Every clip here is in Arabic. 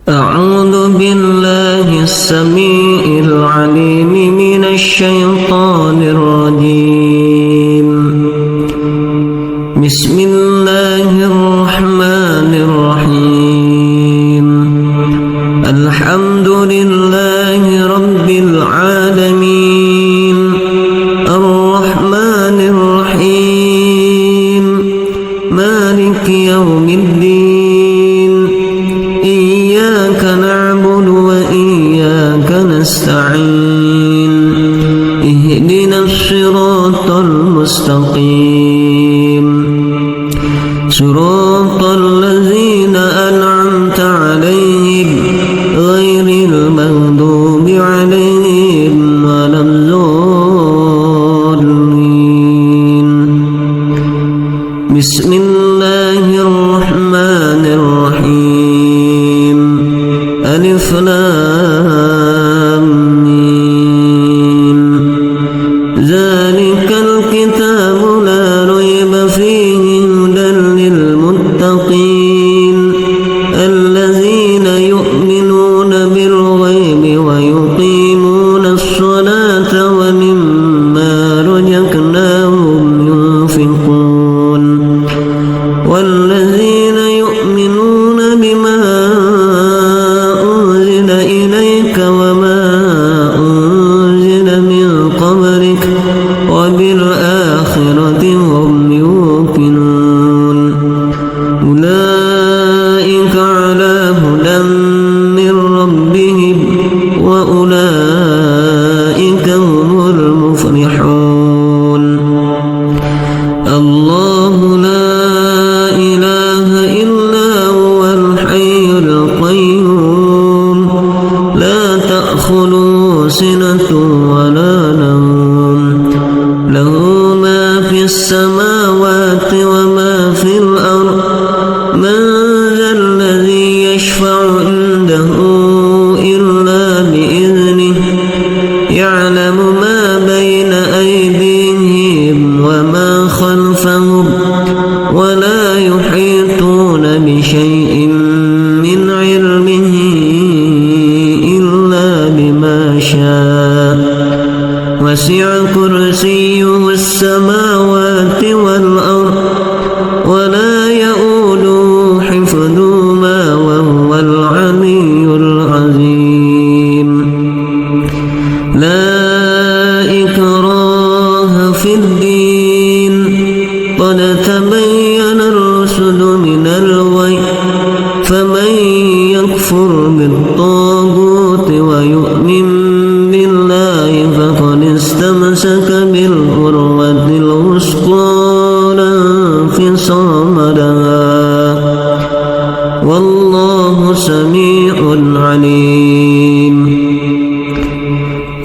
أعوذ بالله السميع العليم من الشيطان الرجيم. بسم الله الرحمن الرحيم. الحمد لله رب العالمين الرحمن الرحيم مالك يوم الدين. إياك نعبد وإياك نستعين. اهدنا الصراط المستقيم صراط الذين أنعمت عليهم غير المغضوب عليهم ولا الضالين. بسم الله الرحمن الرحيم. ألف لام ميم. ذلك الكتاب لا ريب فيه هدى للمتقين الذين يؤمنون بالغيب ويقيمون الصلاة ومما رزقناهم ينفقون. والذين يؤمنون بما أنزل إليك وما أنزل من قبلك وبالآخرة هم يوقنون. أولئك على هدى من ربهم وأولئك هم المفلحون. الله لا إله إلا هو الحي القيوم لا تأخذه سنة ولا نوم له ما في السماوات وما في الأرض. من ذا الذي يشفع عنده إلا بإذنه يعلم ما بين أيديهم وما خلفهم ولا يحيطون بشيء من علمه إلا بما شاء. وسع كرسيه السماوات والأرض ولا يؤوده حفظهما وهو العلي العظيم. لا إكراه في الدين قد تبين الرشد من الغي. فمن يكفر بالطاغوت ويؤمن بالله فقد استمسك بالعروة الوثقى لا انفصام لها والله سميع عليم.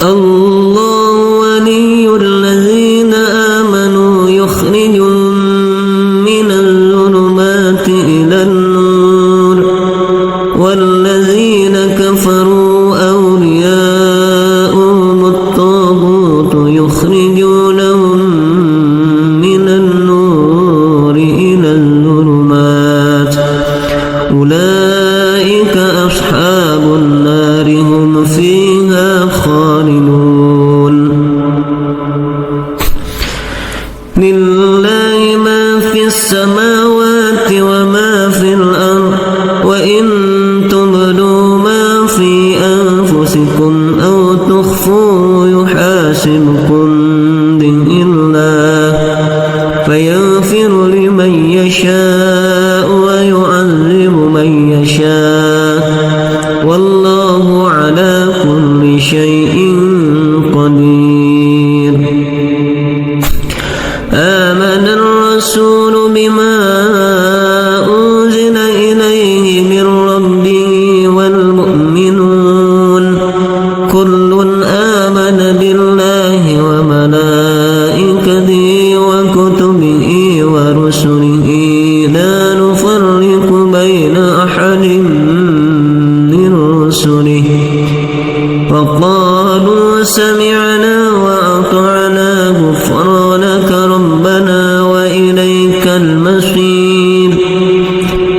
الله ولي الذين آمنوا يخرجهم من الظلمات إلى النور والذين كفروا أولياؤهم الطاغوت يخرجونهم من النور إلى الظلمات. أولئك أصحاب النار هم فيها خالدون. لله ما في السماوات وما في الأرض وإن تبدوا ما في أنفسكم أو تخفوه يحاسبكم به الله فيغفر لمن يشاء ويعذب من يشاء والله على كل شيء قدير. آمن الرسول بما أنزل إليه من ربه والمؤمنون كل آمن بالله وملائكته وكتبه ورسله لا نفرق بين أحد من رسله وقالوا سمعنا وأطعنا غفرانك ربنا وإليك المصير.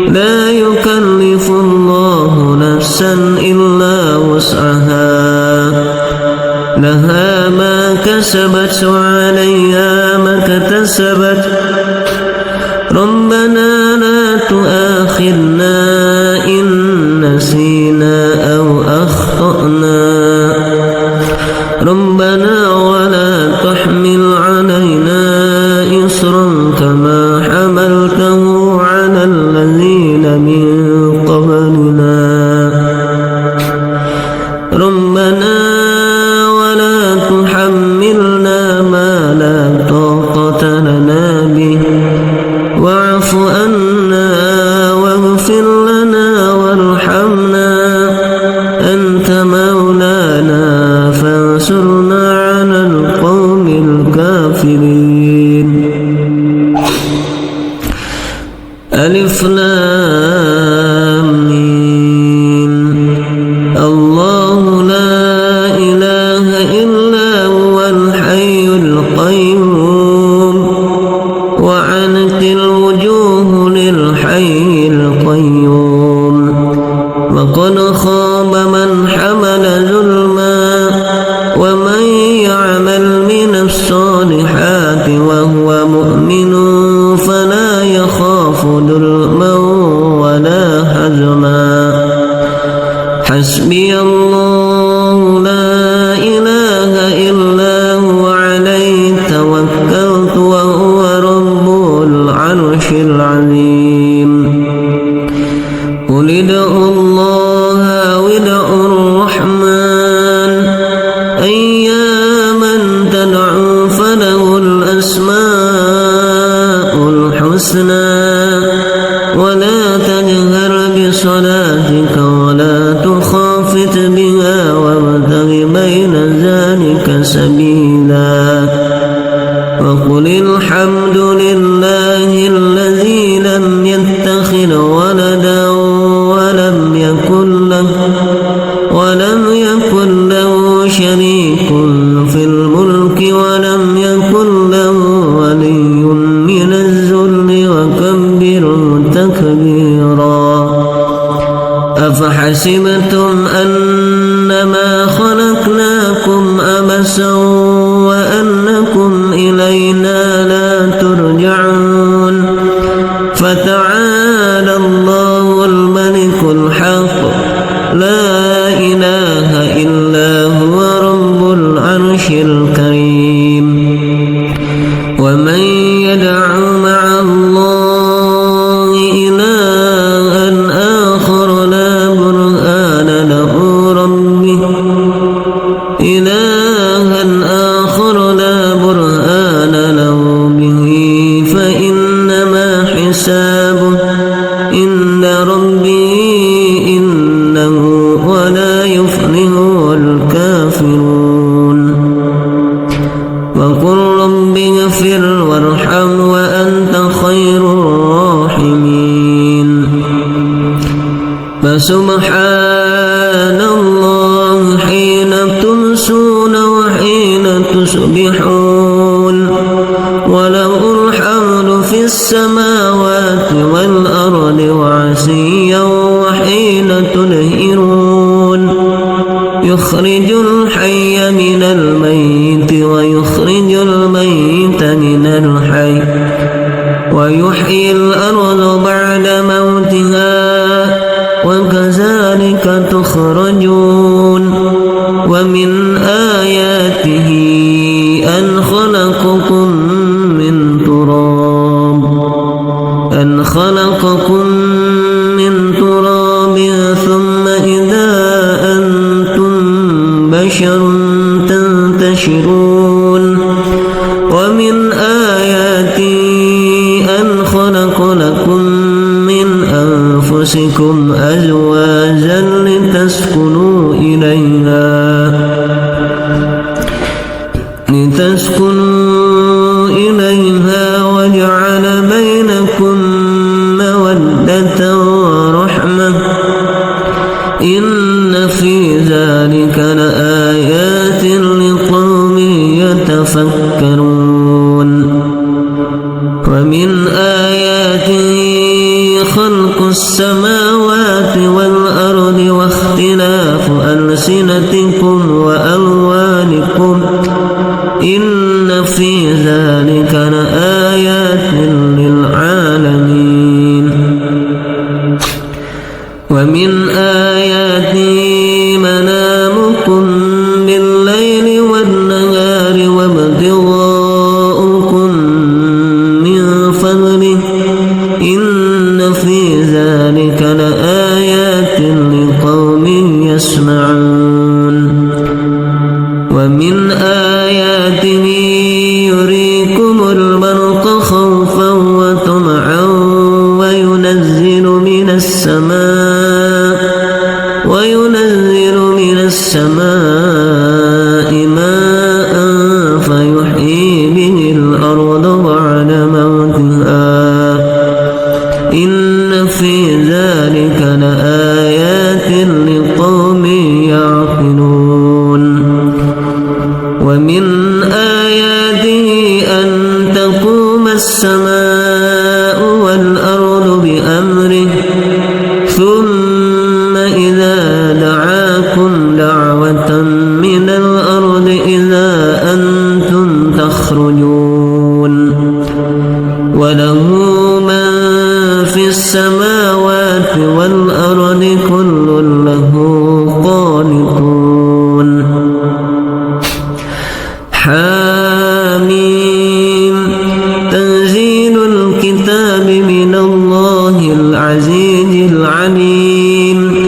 لا يكلف الله نفسا نفسا إلا وسعها لها ما كسبت وعليها ما اكتسبت ربنا لا تؤاخذنا إن نسينا أو أخطأنا ربنا ولا تحمل علينا إصرا كما حملته على الذين من قبلنا ربنا ولا تحملنا ما لا طاقة لنا به واعف عنا واغفر لنا وارحمنا أنت مولانا فانصرنا على القوم الكافرين ألف لام ميم الله لا إله إلا هو الحي القيوم وعنت الوجوه للحي القيوم وقد خاب من حمل ظلما ومن يعمل من الصالحات وهو مؤمن فلا يخاف ظلما ولا هزما حسبي الله لا إله إلا هو عليه توكلت وهو رب العرش العظيم قل ادعوا الله أو ادعوا الرحمن أياما تدعوا فله الأسماء الحسنى ولا تجهر بصلاتك ولا تخافت بها وابتغ بين ذلك سبيلا وقل الحمد لله الذي لم يتخذ ولدا ولم يكن له شريك في الملك ولم يكن له ولي من الذل وكبره تكبيرا أفحسبتم أنما خلقناكم عبثا وأنكم إلينا لا ترجعون فتعالى الله الملك الحق لا إله إلا هو رب العرش الكريم ومن يدع مع الله إلها آخر لا برهان له به فإنما حسابه عند ربه إنه ولا يفلح الكافرون وقل رب اغفر وارحم وأنت خير الراحمين فسبحان الله حين تمسون وحين تصبحون وله الحمد في السماوات والأرض وعشيا وحين تظهرون يخرج الحي من الميت ويخرج الميت من الحي ويحيي الأرض بعد موتها وكذلك تخرجون ومن آياته أن خلقكم من تراب ثم إذا أنتم بشر تنتشرون ومن آياته أن خلق لكم من أنفسكم أزواجا لتسكنوا إليها وجعل بينكم مودة ورحمة إن في ذلك لآيات لقوم يتفكرون ومن آياته خلق السماوات والأرض بألسنتكم وألوانكم إن في ذلك لآيات للعالمين ومن آياته منامكم بالليل والنهار وابتغاؤكم من فضله إن في ذلك لآيات لقوم يسمعون ومن آياته يريكم البرق خوفا وطمعا وينزل من السماء ماء فيحيي به الأرض بعد موتها إن في ذلك لآيات لقوم يعقلون ومن آياته أن تقوم السماء والأرض بأمره ثم إذا دعاكم دعوة من الأرض إذا أنتم تخرجون وله من في السماوات والأرض كل له قانتون حاميم تنزيل الكتاب من الله العزيز العليم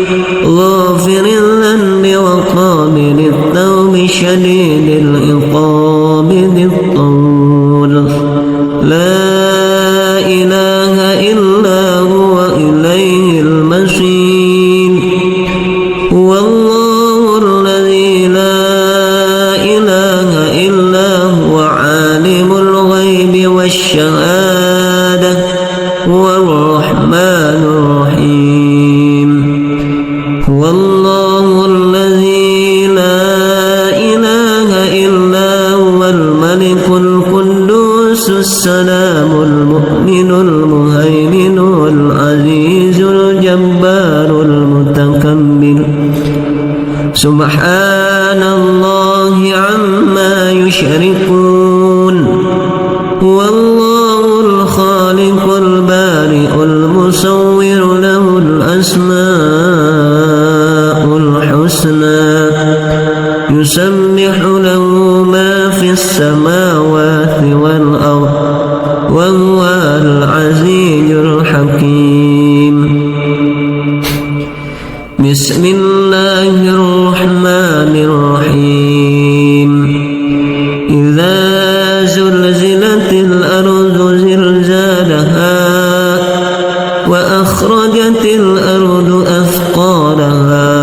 غافر الذنب وقابل التوب شديد العقاب ذي الطول لا إله إلا هو إليه المصير هو الله الذي لا إله إلا هو عالم الغيب والشهادة هو الرحمن الرحيم هو الله الذي لا إله إلا هو الملك القدوس السلام المؤمن المهيمن العزيز الجبار المتكبر سبحان الله عما يشركون هو الله الخالق البارئ المصور له الأسماء الحسنى يسبح له ما في السماوات والأرض وهو العزيز الحكيم بسم الله الرحمن الرحيم إذا زلزلت الأرض زلزالها وأخرجت الأرض أثقالها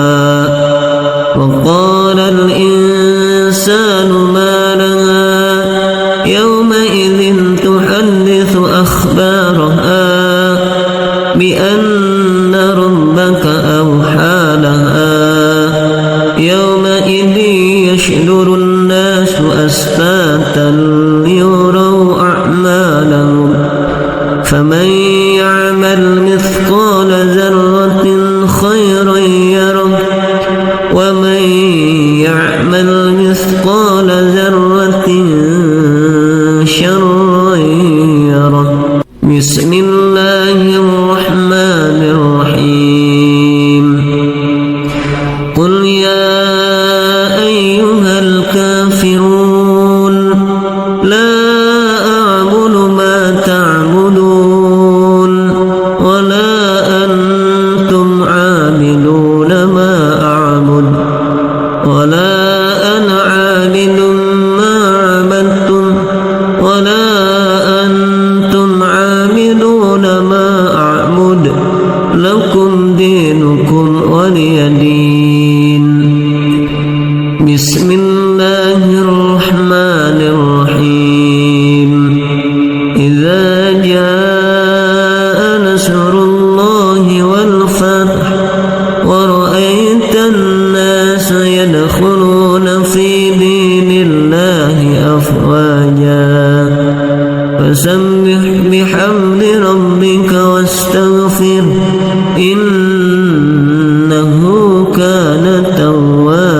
وقال الإنسان ما لها يومئذ تحدث أخبارها بأن ربك أوحى لها يومئذ يشدر الناس أشتاتا ليروا أعمالهم فمن يعمل مثقال ذرة خيرا يره ومن يعمل مثقال ذرة شرا يره بسم الله الرحمن الرحيم قل يا أيها الكافرون لا أعبد ما تعبدون ولا أنتم عابدون ما أعبد ولا أنا عابد ما عبدتم ولا أنتم عابدون ما أعبد لكم دينكم ولي دين بسم الله الرحمن الرحيم إذا جاء نصر الله والفتح ورأيت الناس يدخلون في دين الله أفواجا فسبح بحمد ربك واستغفر إنه كان توابا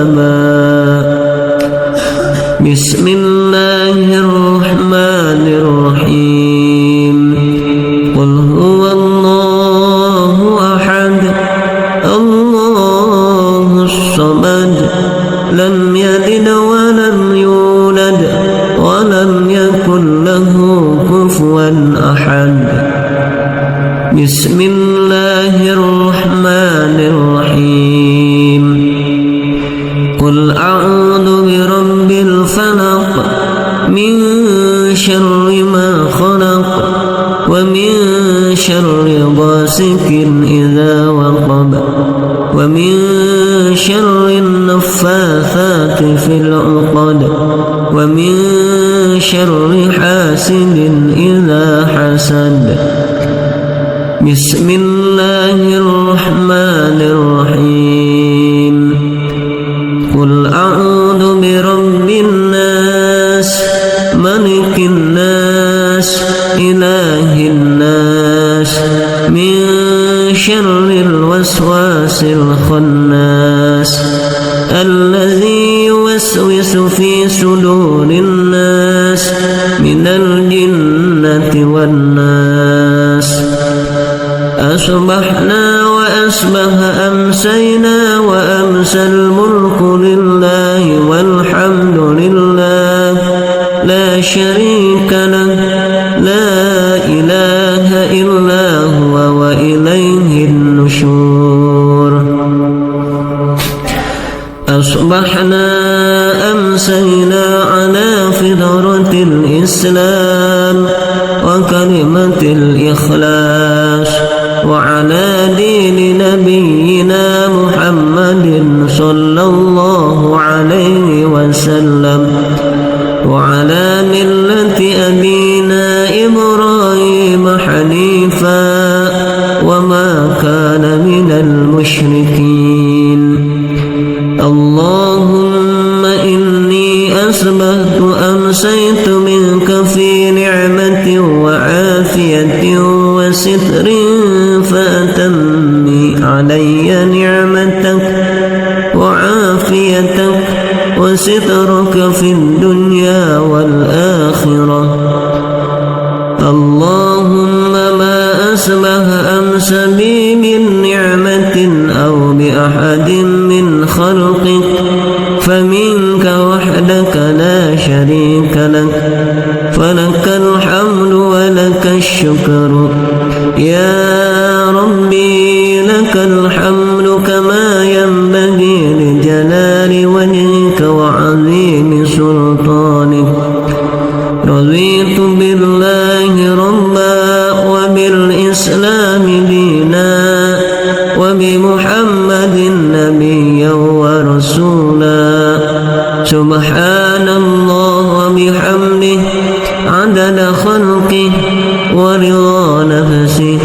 بسم الله الرحمن الرحيم قل هو الله أحد الله الصمد لم يلد ولم يولد ولم يكن له كفوا أحد بسم الله الرحمن الرحيم قل أعوذ برب الفلق من شر ما خلق ومن شر غاسق إذا وقب ومن شر النفاثات في العقد ومن شر حاسد إذا حسد بسم الله الرحمن الرحيم قل أعوذ برب الناس ملك الناس إله الناس من شر الوسواس الخناس الذي يوسوس في صدور الناس من الجنة والناس أصبحنا وأصبح أمسينا وأمسى الملك لله والحمد لله لا شريك له لا إله إلا هو وإليه النشور أصبحنا أمسينا على فطرة الإسلام وكلمة الإخلاص وعلى دين نبينا محمد صلى الله عليه وسلم وعلى ملة أبينا إبراهيم حنيفا وما كان من المشركين اللهم إني أصبحت أمسيت منك في نعمة وعافية وستر فأتمي علي نعمتك وعافيتك وسترك في الدنيا والآخرة اللهم ما أصبح أمس بي من نعمة أو بأحد من خلقك فمنك وحدك لا شريك لك فلك الحمد ولك الشكر يا ربي لك الحمد كما ينبغي لجلال وجهك وعظيم سلطانك رضيت بالله ربا وبالإسلام دينا وبمحمد نبيا ورسولا سبحان الله وبحمده عدد خلقه ورضا نفسه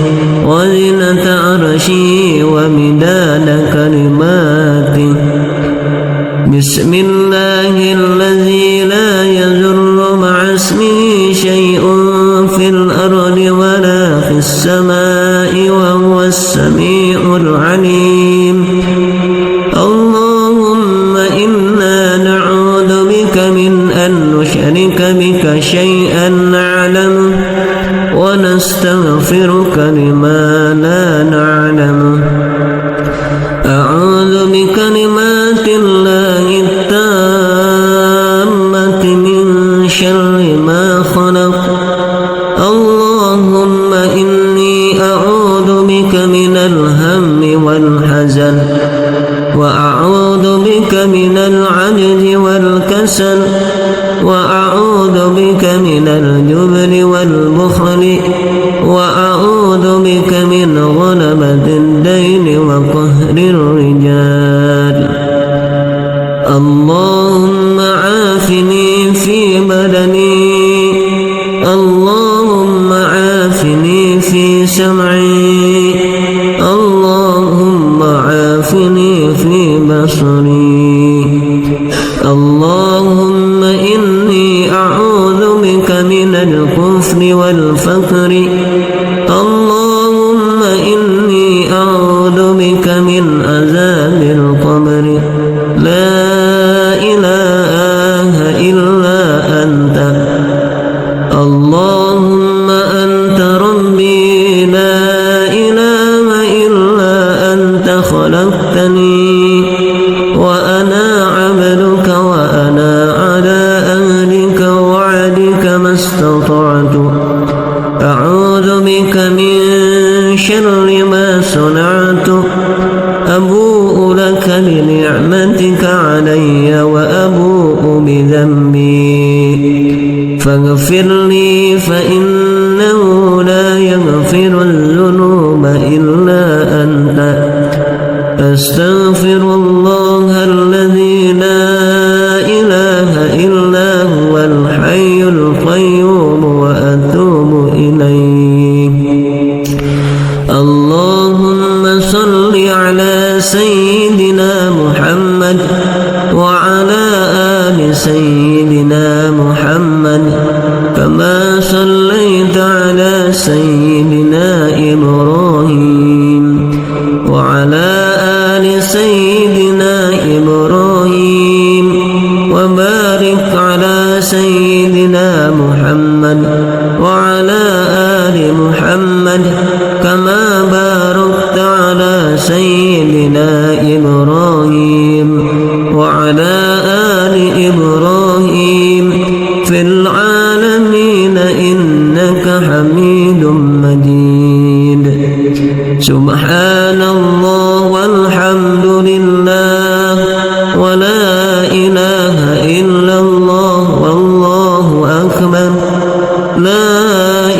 وزنة عرشه ومداد كلماته بسم الله الذي لا يضر مع اسمه شيء في الأرض ولا في السماء وهو السميع العليم اللهم إنا نعوذ بك من أن نشرك بك شيئا نعلمه ونستغفرك لما لا نعلمه أعوذ بكلمات الله التامة من شر ما خلق اللهم إني أعوذ بك من الهم والحزن وأعوذ بك من العجز والكسل وأعوذ بك من الجبن والبخل وأعوذ بك من غلبة الدين وقهر الرجال اللهم عافني في بدني اللهم عافني في سمعي اللهم عافني في بصري اللهم إني أعوذ بك من الكفر والفقر اللهم إني أعوذ بك من عذاب القبر لا إله إلا أمرتني وأنا عبدك وأنا على أهلك ووعدك ما استطعت أعوذ بك من شر ما صنعت أبوء لك بنعمتك علي وأبوء بذنبي فاغفر لي فإنه لا يغفر الذنوب إلا أنت أستغفر الله الذي لا إله إلا هو الحي القيوم وأتوب إليه. اللهم صل على سيدنا محمد وعلى آل سيدنا محمد كما صليت على سيدنا إبراهيم وعلى آل سيدنا إبراهيم وبارك على سيدنا محمد وعلى آل محمد كما باركت على سيدنا إبراهيم وعلى آل إبراهيم في العالمين إنك حميد مجيد. سبحان الله والحمد لله ولا إله إلا الله والله أكبر. لا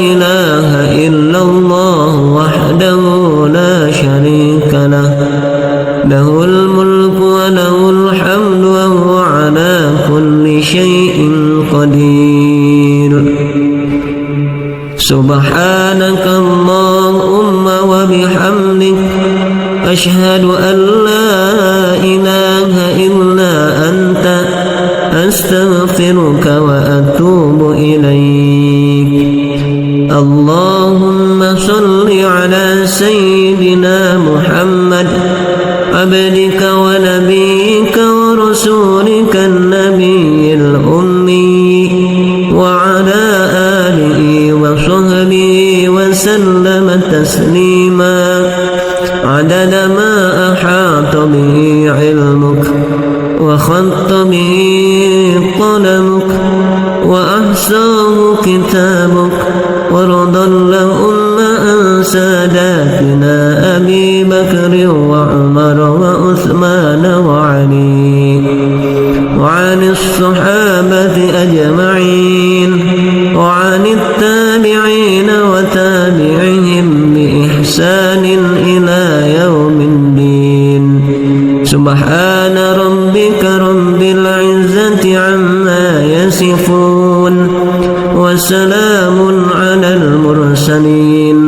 إله إلا الله وحده لا شريك له له الملك وله الحمد وهو على كل شيء قدير. سبحانك اللهم وبحمدك أشهد أن لا إله إلا أنت أستغفرك وأتوب إليك. اللهم صل على سيدنا محمد عبدك ونبيك ورسولك النبي الأمي وعلى آله وصحبه وسلم تسليما عدد ما أحاط به علمك وخط به قلمك وأحصاه كتابك ورضى اللهم عن ساداتنا أبي بكر وعمر وعثمان وعلي وعن الصحابة أجمعين وعن التابعين وتابعهم بإحسان إلى يوم الدين. سبحان ربك رب العزة عما يصفون وسلام على المرسلين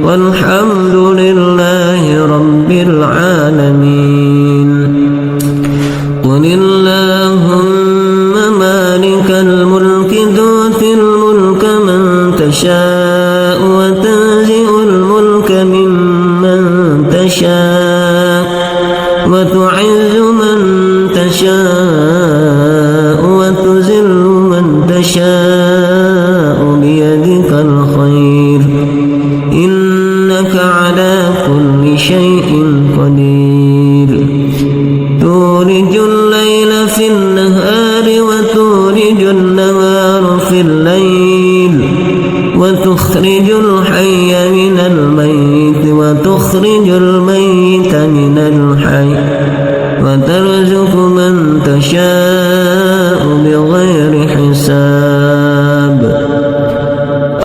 والحمد لله رب العالمين. قل اللهم مالك الملك تؤتي الملك من تشاء وتنزع الملك ممن تشاء وتعز من تشاء وتذل من تشاء بيدك الخير إنك على كل شيء قدير. تولج الليل في النهار وتولج النهار في الليل وتخرج الحي من الميت وتخرج الميت من الحي وترزق من تشاء بغير حساب.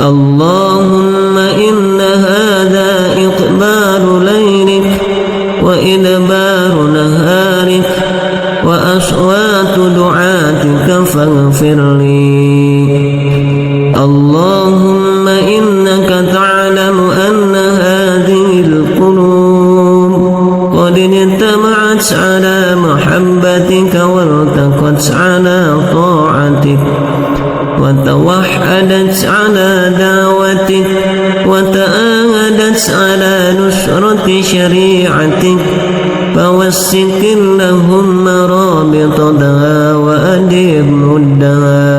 اللهم إن هذا إقبال ليلك وإدبار نهارك وأصوات دعاتك فاغفر لي. اللهم إنك تعلم أن هذه القلوب قد اجتمعت على محبتك والتقت على طاعتك وتوحدت على دعوتك وتآهدت على نصرة شريعتك فوسك اللهم رابطتها وأدر مدها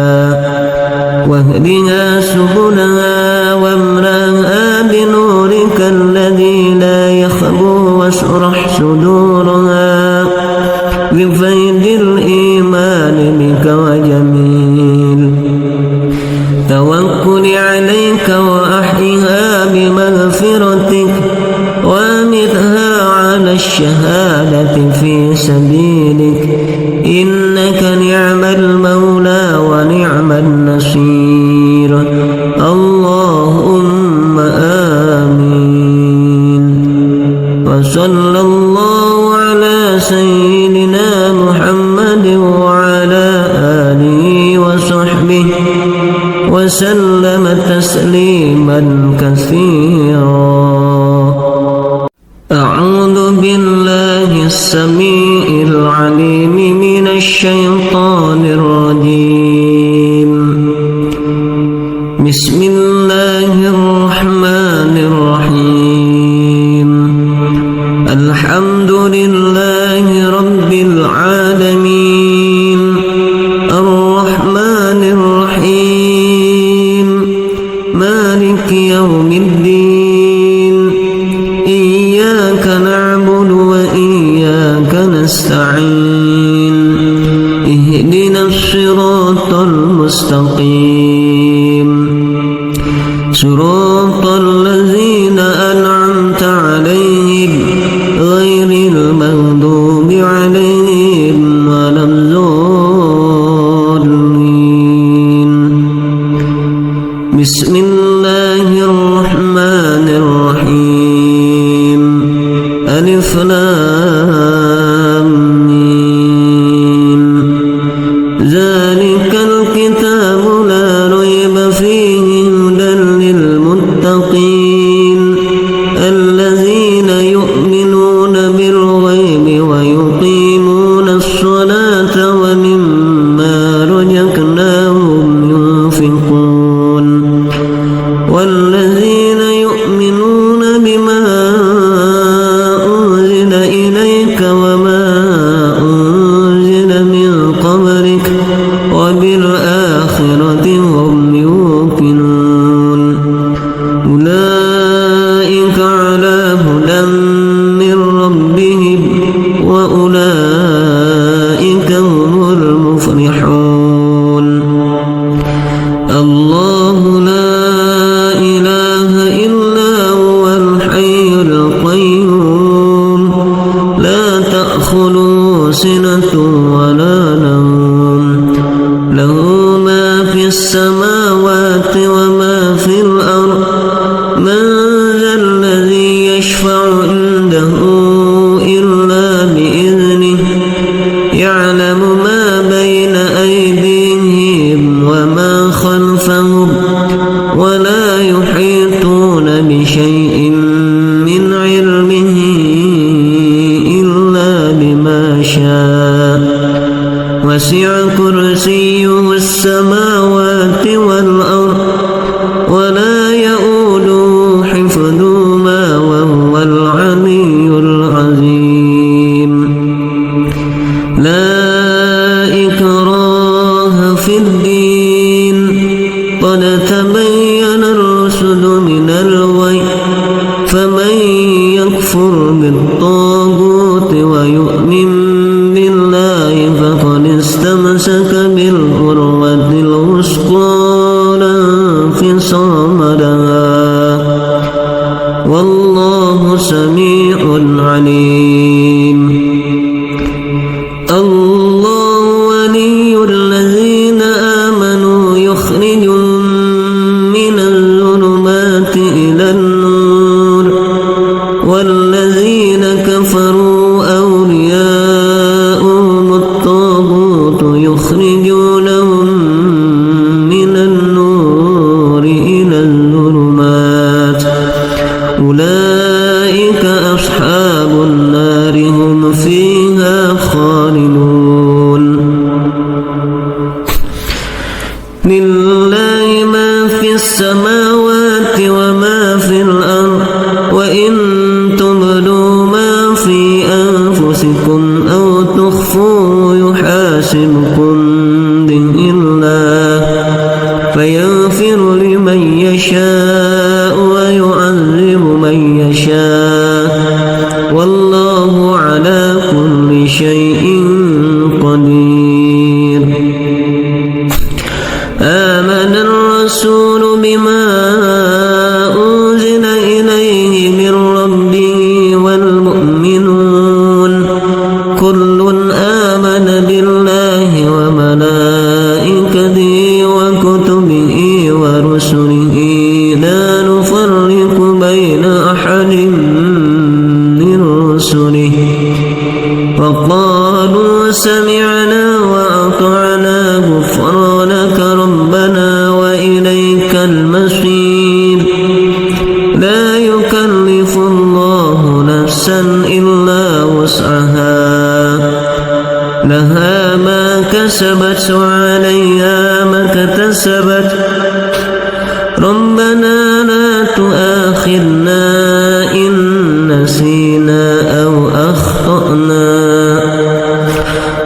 واهدها سبلها واملأها بنورك الذي لا يخبو واشرح صدورها بفيض الإيمان بك وجميل توكل عليك وأحيها بمغفرتك وامتها على الشهادة في سبيلك إنك نعم المولى ونعم النصير اللهم آمين. وصلى الله على سيدنا محمد وعلى آله وصحبه وسلم تسليما كثيرا. أعوذ بالله السميع العليم من الشيطان الرجيم. بسم الله الرحمن الرحيم. الحمد لله رب العالمين الرحمن الرحيم مالك يوم الدين إياك نعبد وإياك نستعين اهدنا الصراط المستقيم صراط الذين أنعمت عليهم غير المغضوب عليهم ولا الضالين. بسم الله الرحمن الرحيم. ألف لام ميم. ذلك الكتاب لا ريب فيه هدى للمتقين الذين يؤمنون بالغيب ويقيمون الصلاة ومما رزقناهم ينفقون والذين يؤمنون بما أنزل إليك وما أنزل من قبلك وبالآخرة هم يوقنون أولئك على هدى من ربهم وأولئك هم المفلحون. الله لا إله إلا هو الحي القيوم لا تأخذه سنة ولا نوم له ما في السماوات وما في الأرض من ذا الذي يشفع عنده إلا بإذنه يعلم ما بين أيديهم وما خلفهم ولا يحيطون بشيء من علمه إلا بما شاء وسع كرسيه السماوات والأرض ولا يؤوده حفظهما وهو العلي العظيم. لا إكراه في الدين قد تبين الرشد من الغي فمن يكفر بالطاغوت ويؤمن بالله فقد استمسك بالعروة الوثقى لا انفصام لها والله سميع عليم. الله ولي الذين آمنوا يخرجهم من الظلمات إلى النور والذين كفروا أولياؤهم الطاغوت يخرجونهم من النور إلى الظلمات أولئك أصحاب النار هم فيها خالدون. لله ما في السماوات وما في الأرض وإن تبدوا ما في أنفسكم أو تخفوه يحاسبكم به الله فيغفر لمن يشاء ويعذب من يشاء والله على كل شيء كل آمن بالله وملائكته وكتبه ورسله لا نفرق بين أحد من رسله وقالوا سمعنا وأطعنا غفرانك ربنا وإليك المصير لا يكلف الله نفسا إلا وسعها لها ما كسبت وعليها ما اكتسبت ربنا لا تؤاخذنا إن نسينا أو أخطأنا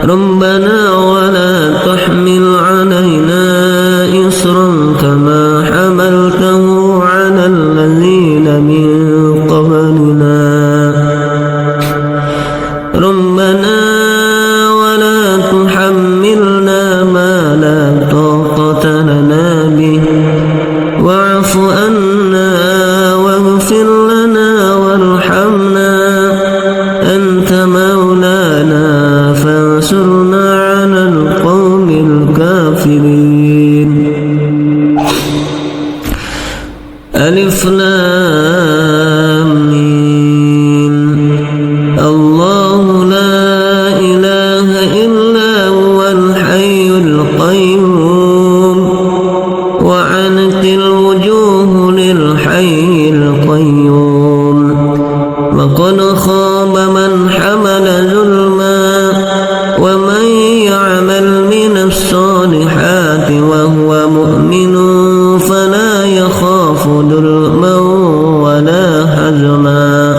ربنا ولا تحمل علينا إصرا كما حملته على الذين من قبلنا ربنا ولا تحملنا ما لا طاقة لنا به واعف عنا واغفر لنا وارحمنا أنت مولانا فانصرنا على القوم الكافرين ألف لام ميم الله لا إله إلا هو الحي القيوم وعنت الوجوه للحي القيوم وقد خاب من حمل ظلما ومن يعمل من الصالحات وهو مؤمن فلا يخاف ظلما ولا هزما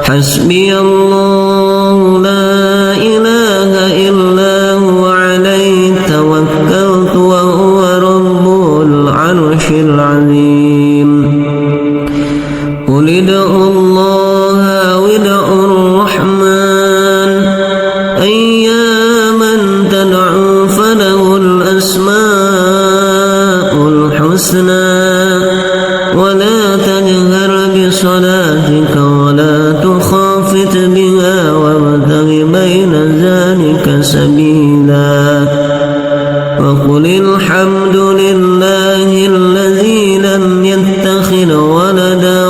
حسبي الله لا إله إلا هو عليه توكلت وهو رب العرش العظيم قل ادعوا الله وادعوا الرحمن أياما تدعوا فله الأسماء الحسنى ولا تجهر بصلاتك ولا تخافت بها وابتغ بين ذلك سبيلا وقل الحمد لله الذي لم يتخذ ولدا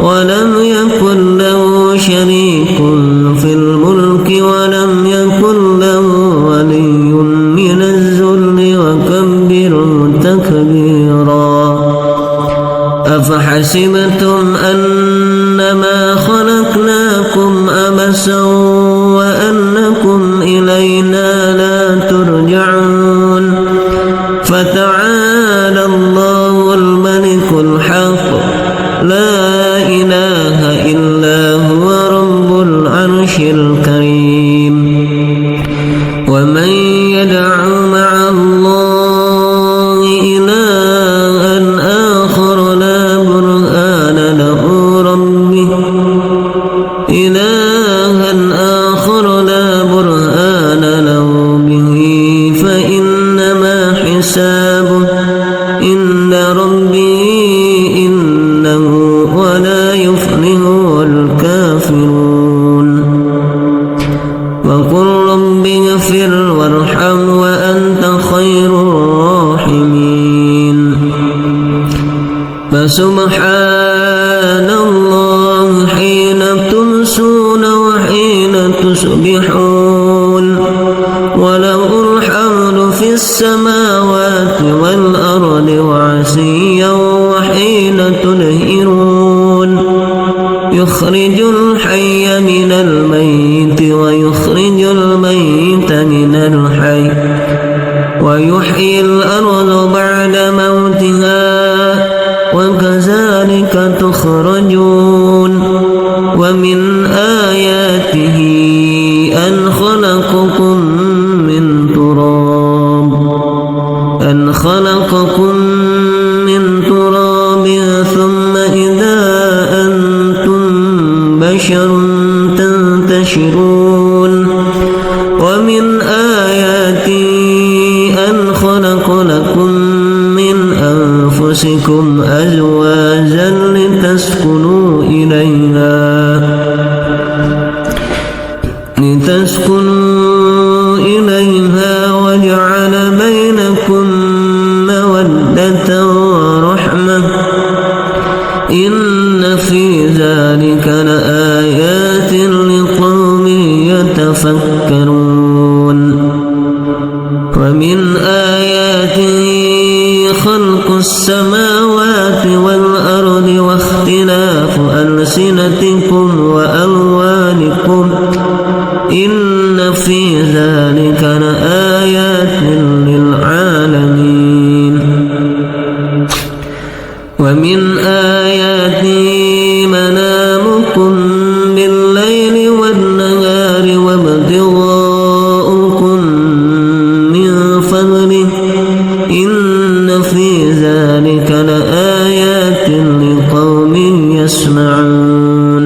ولم يكن له شريك في الملك ولم يكن له ولي من الذل وكبره تكبيرا أفحسبتم أنما خلقناكم عبثا وأنكم إلينا لا ترجعون فتعالى الله الملك الحق لا إله إلا هو رب العرش الكريم ومن يدع مع الله إلها آخر لا برهان له به فإنما حسابه عند ربه إنه ولا يفلح الكافرون وقل رب اغفر وارحم وأنت خير الراحمين فسبحان الله حين تمسون وحين تصبحون وله الحمد في السماوات والأرض وعشيا وحين تظهرون يخرج الحي من الميت ويخرج الميت من الحي ويحيي الأرض بعد موتها وكذلك تخرجون ومن آياته أن خلقكم من تراب ثم إذا أنتم بشر تنتشرون ومن آياته أن خلق لكم من أنفسكم أزواجا لتسكنوا إليها لتسكنوا إليها وجعل بينكم مودة ورحمة إن في ذلك لآيات لقوم يتفكرون ومن آياته خلق السماوات والأرض واختلاف ألسنتكم وألوانكم إن في ذلك لآيات للعالمين ومن آياته منامكم بالليل والنهار وابتغاؤكم من فضله إن في ذلك لآيات لقوم يسمعون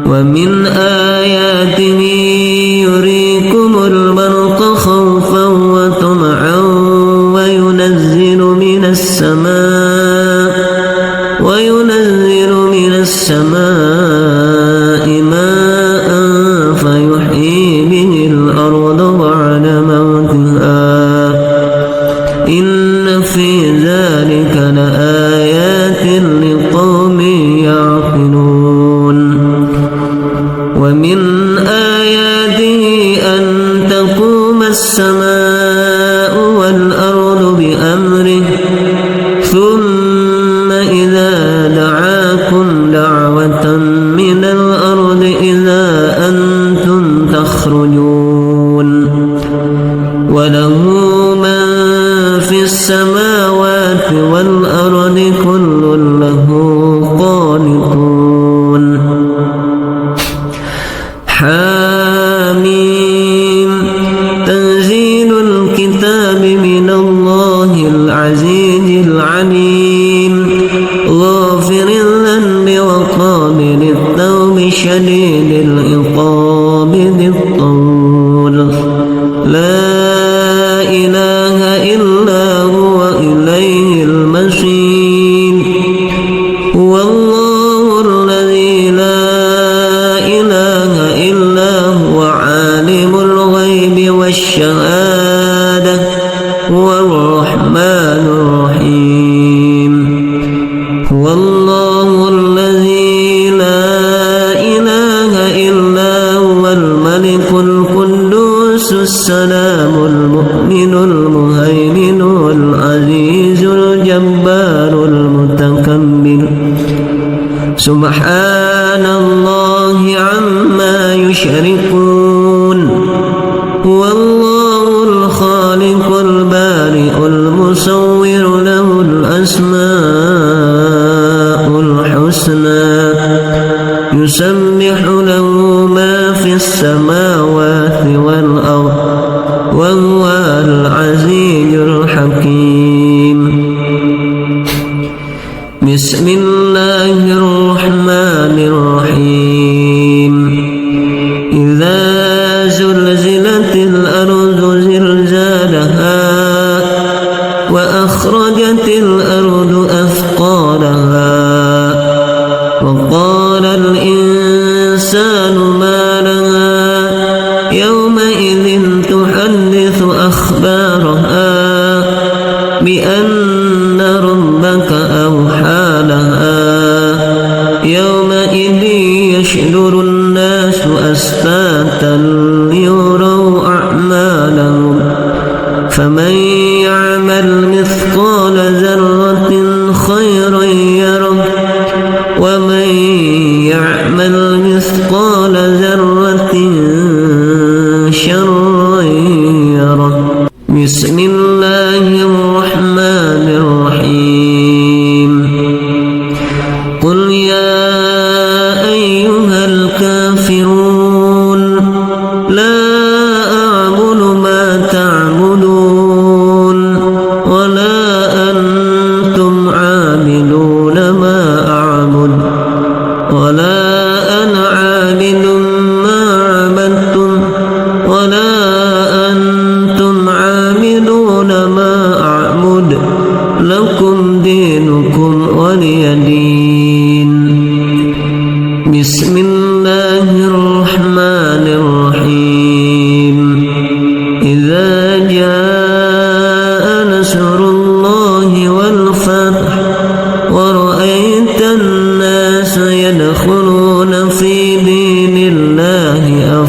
ومن آياته يريكم البرق خوفا وطمعا وينزل من السماء ماء فيحيي به الأرض بعد موتها إن في ذلك لآيات لقوم يعقلون ومن آياته أن تقوم السماء والأرض بأمره ثم إذا دعاكم دعوة من الأرض إذا أنتم تخرجون وله من في السماوات والأرض كل له قانتون حاميم تنزيل الكتاب من الله العزيز العليم غافر الذنب وقابل التوب شديد العقاب ذي الطول لا إله إلا هو إليه المصير هو الله الذي لا إله إلا هو عالم الغيب والشهادة هو الرحمن الرحيم هو الله الذي لا إله إلا هو الملك القدوس السلام المؤمن المهيمن العزيز الجبار المتكبر سبحان الله عما يشركون هو الله الخالق البارئ المصور له الأسماء الحسنى يسبح له ما في السماوات والأرض وهو العزيز الحكيم بسم الله الرحمن الرحيم إذا زلزلت الأرض زلزالها وأخرجت الأرض أثقالها وقال الإنسان ما لها يومئذ تحدث أخبارها بأن ربك أوحى لها يومئذ يشدر الناس أشتاتا ليروا أعمالهم فمن يعمل مثقال ذرة خيرا يره ومن يعمل مثقال ذرة شرا يره بسم الله الرحمن الرحيم قل يا أيها الكافرون لا أعبد ما تعبدون ولا أنتم عابدون ما أعبد ولا أنا عابد ما عبدتم ولا أنتم عابدون ما أعبد لكم دينكم ولي دين بسم الله الرحمن الرحيم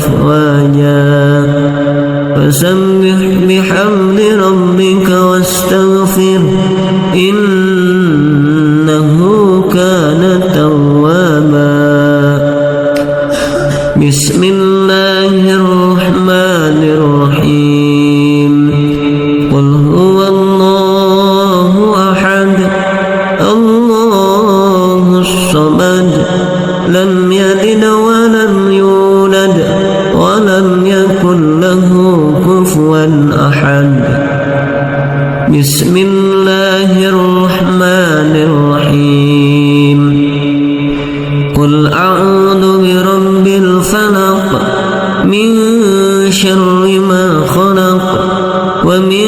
أفواجا فسبح بحمد ربك واستغفر إنه كان توابا بسم الله الرحمن الرحيم قل هو الله أحد الله الصمد لم يلد ولم يولد ولم يكن له كفوا أحد بسم الله الرحمن الرحيم قل أعوذ برب الفلق من شر ما خلق ومن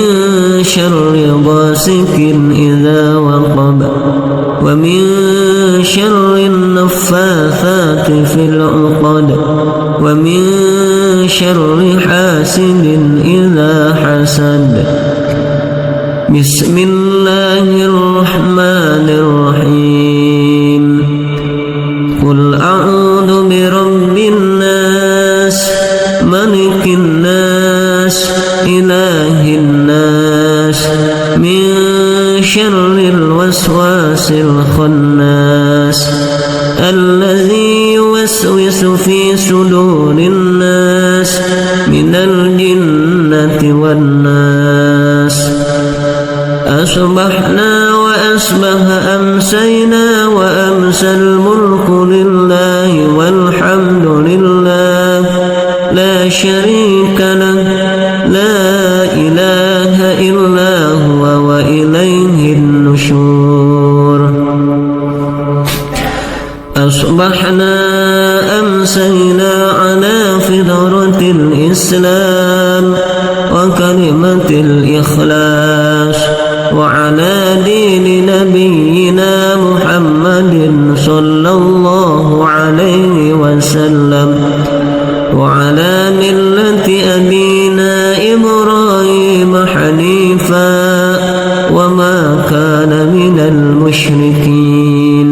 شر غاسق إذا وقب ومن شر النفاثات في العقد ومن شر حاسد إذا حسد بسم الله الرحمن الرحيم قل أعوذ برب الناس ملك الناس إله الناس من شر الوسواس الخناس الذي يوسوس في صدور الناس من الجنة والناس أصبحنا وأصبح أمسينا وأمسى الملك لله والحمد لله لا شريك له لا إله إلا هو وإليه النشور أصبحنا أمسينا على فطرة الإسلام وكلمة الإخلاص وعلى دين نبينا محمد صلى الله عليه وسلم وعلى ملة أبينا إبراهيم حنيفا وما كان من المشركين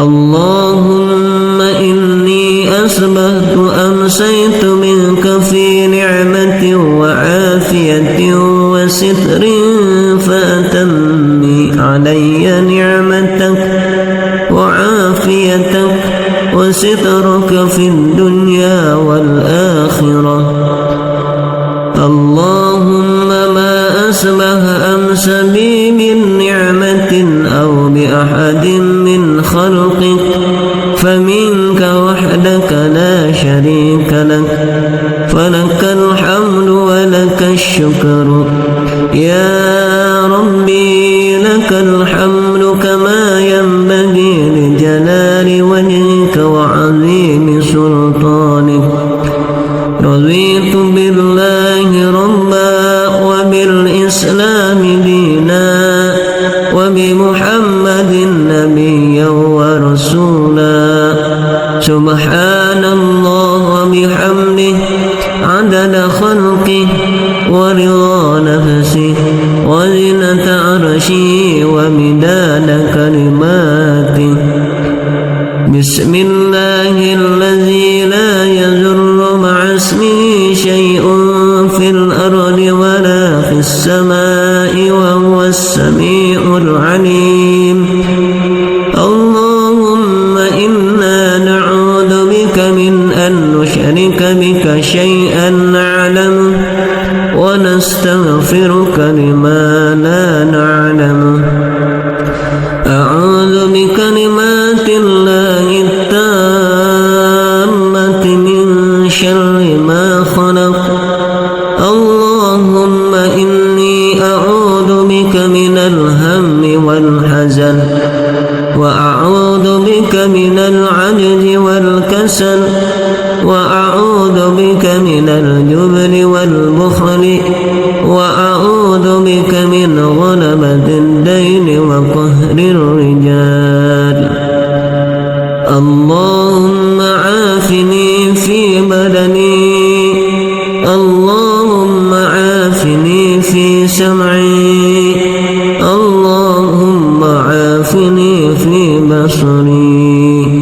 اللهم إني أصبحت أمسيت منك في نعمة وعافية وستر فأتمي علي نعمتك وعافيتك وسترك في الدنيا والآخرة اللهم ما أصبح أمس بي من نعمة أو بأحد من خلقك فمنك وحدك لا شريك لك فلك الحمد ولك الشكر يا ربي لك الحمد كما ينبغي لجلال وجهك وعظيم سلطانك رضيت بالله ربا وبالإسلام دينا وبمحمد نبيا ورسولا سبحان الله وبحمده عدد خلقه ورضا نفسه وزنة عرشه ومداد كلماته بسم الله الذي لا يضر مع اسمه شيء في الأرض ولا في السماء وهو السميع العليم اللهم إنا نعوذ بك من أن نشرك بك شيئا نعلمه ونستغفرك لما لا نعلمه أعوذ بكلمات الله التامة من شر ما خلق اللهم إني أعوذ بك من الهم والحزن وأعوذ بك من العجز والكسل وأعوذ بك من الجبن والبخل وأعوذ بك من غلبة الدين وقهر الرجال اللهم عافني في بدني اللهم عافني في سمعي اللهم عافني في بصري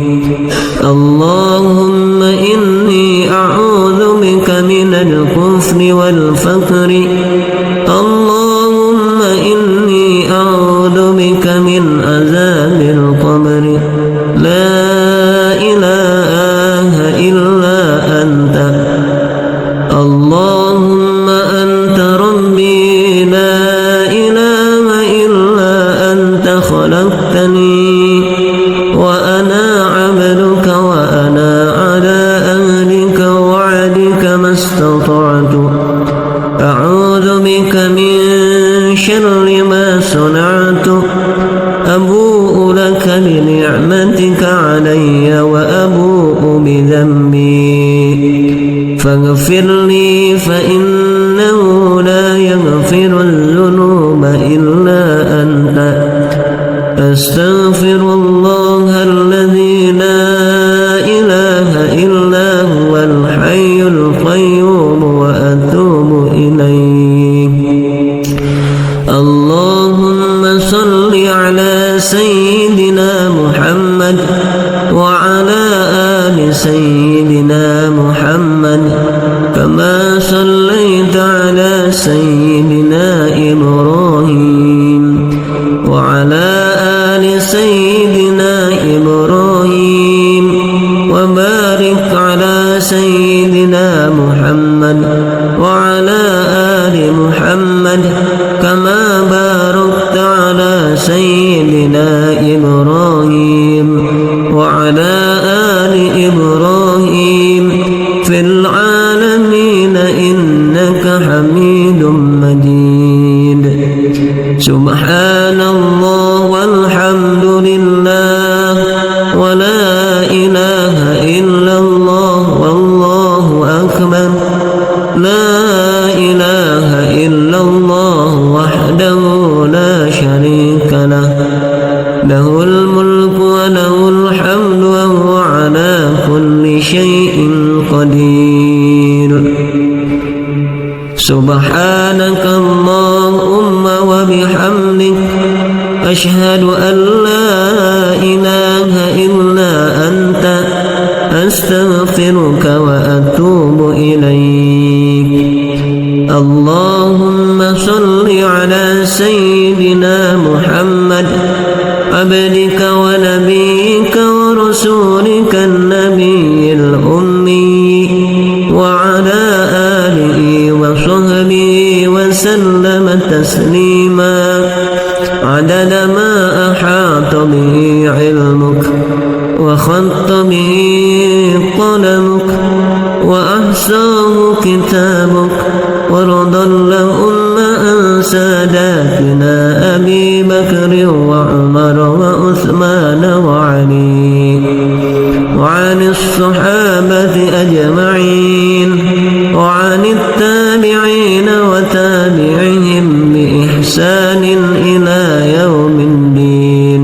اللهم إني أعوذ بذنبي فاغفر لي فإنه لا يغفر الذنوب إلا أنت أستغفر الله الذي لا إله إلا هو الحي القيوم وأتوب إليه. اللهم صل على سيدنا محمد وعلى آل سيدنا محمد كما صليت على سيدنا إبراهيم وعلى آل سيدنا إبراهيم وبارك على سيدنا محمد وعلى آل محمد كما باركت على سيدنا إبراهيم وعلى آل إبراهيم في العالمين إنك حميد مجيد. سبحان الله والحمد لله ولا إله إلا الله والله أكبر. لا إله إلا الله وحده لا شريك له له الملك وله الحمد وهو على كل شيء قدير. سبحانك اللهم وبحمدك أشهد أن لا إله إلا أنت أستغفرك وأتوب إليك. اللهم صل على سيدنا محمد عبدك ونبيك ورسولك النبي الأمي وعلى آله وصحبه وسلم تسليما عدد ما أحاط به علمك وخط به قلمك وأحصاه كتابك ورضى اللهم عن ساداتنا أبي بكر وعمر وعثمان وعلي وعن الصحابة أجمعين وعن التابعين وتابعهم بإحسان إلى يوم الدين.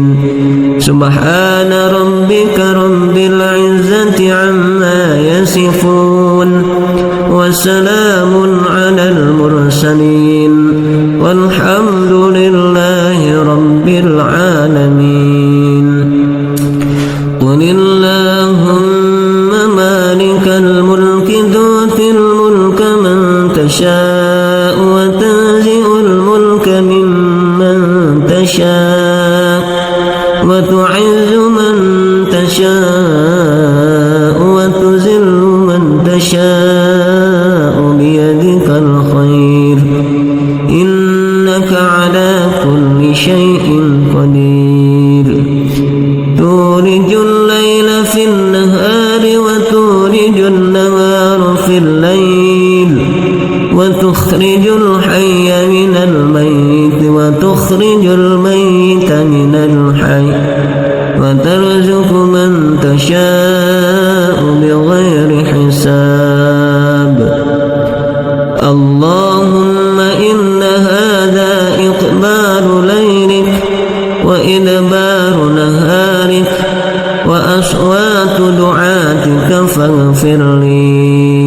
سبحان ربك رب العزة عما يصفون وسلام على المرسلين والحمد لله رب العالمين. قل اللهم مالك الملك تؤتي الملك من تشاء وتنزع الملك ممن تشاء وتعز من تشاء وتذل من تشاء بيدك الخير إنك على كل شيء قدير. تولج الليل في النهار وتولج النهار في الليل وتخرج الحي من الميت وتخرج الميت من الحي وترزق من تشاء بغير حساب. اللهم إن هذا إقبال ليلك وإدبار نهارك وأصوات دعاتك فاغفر لي.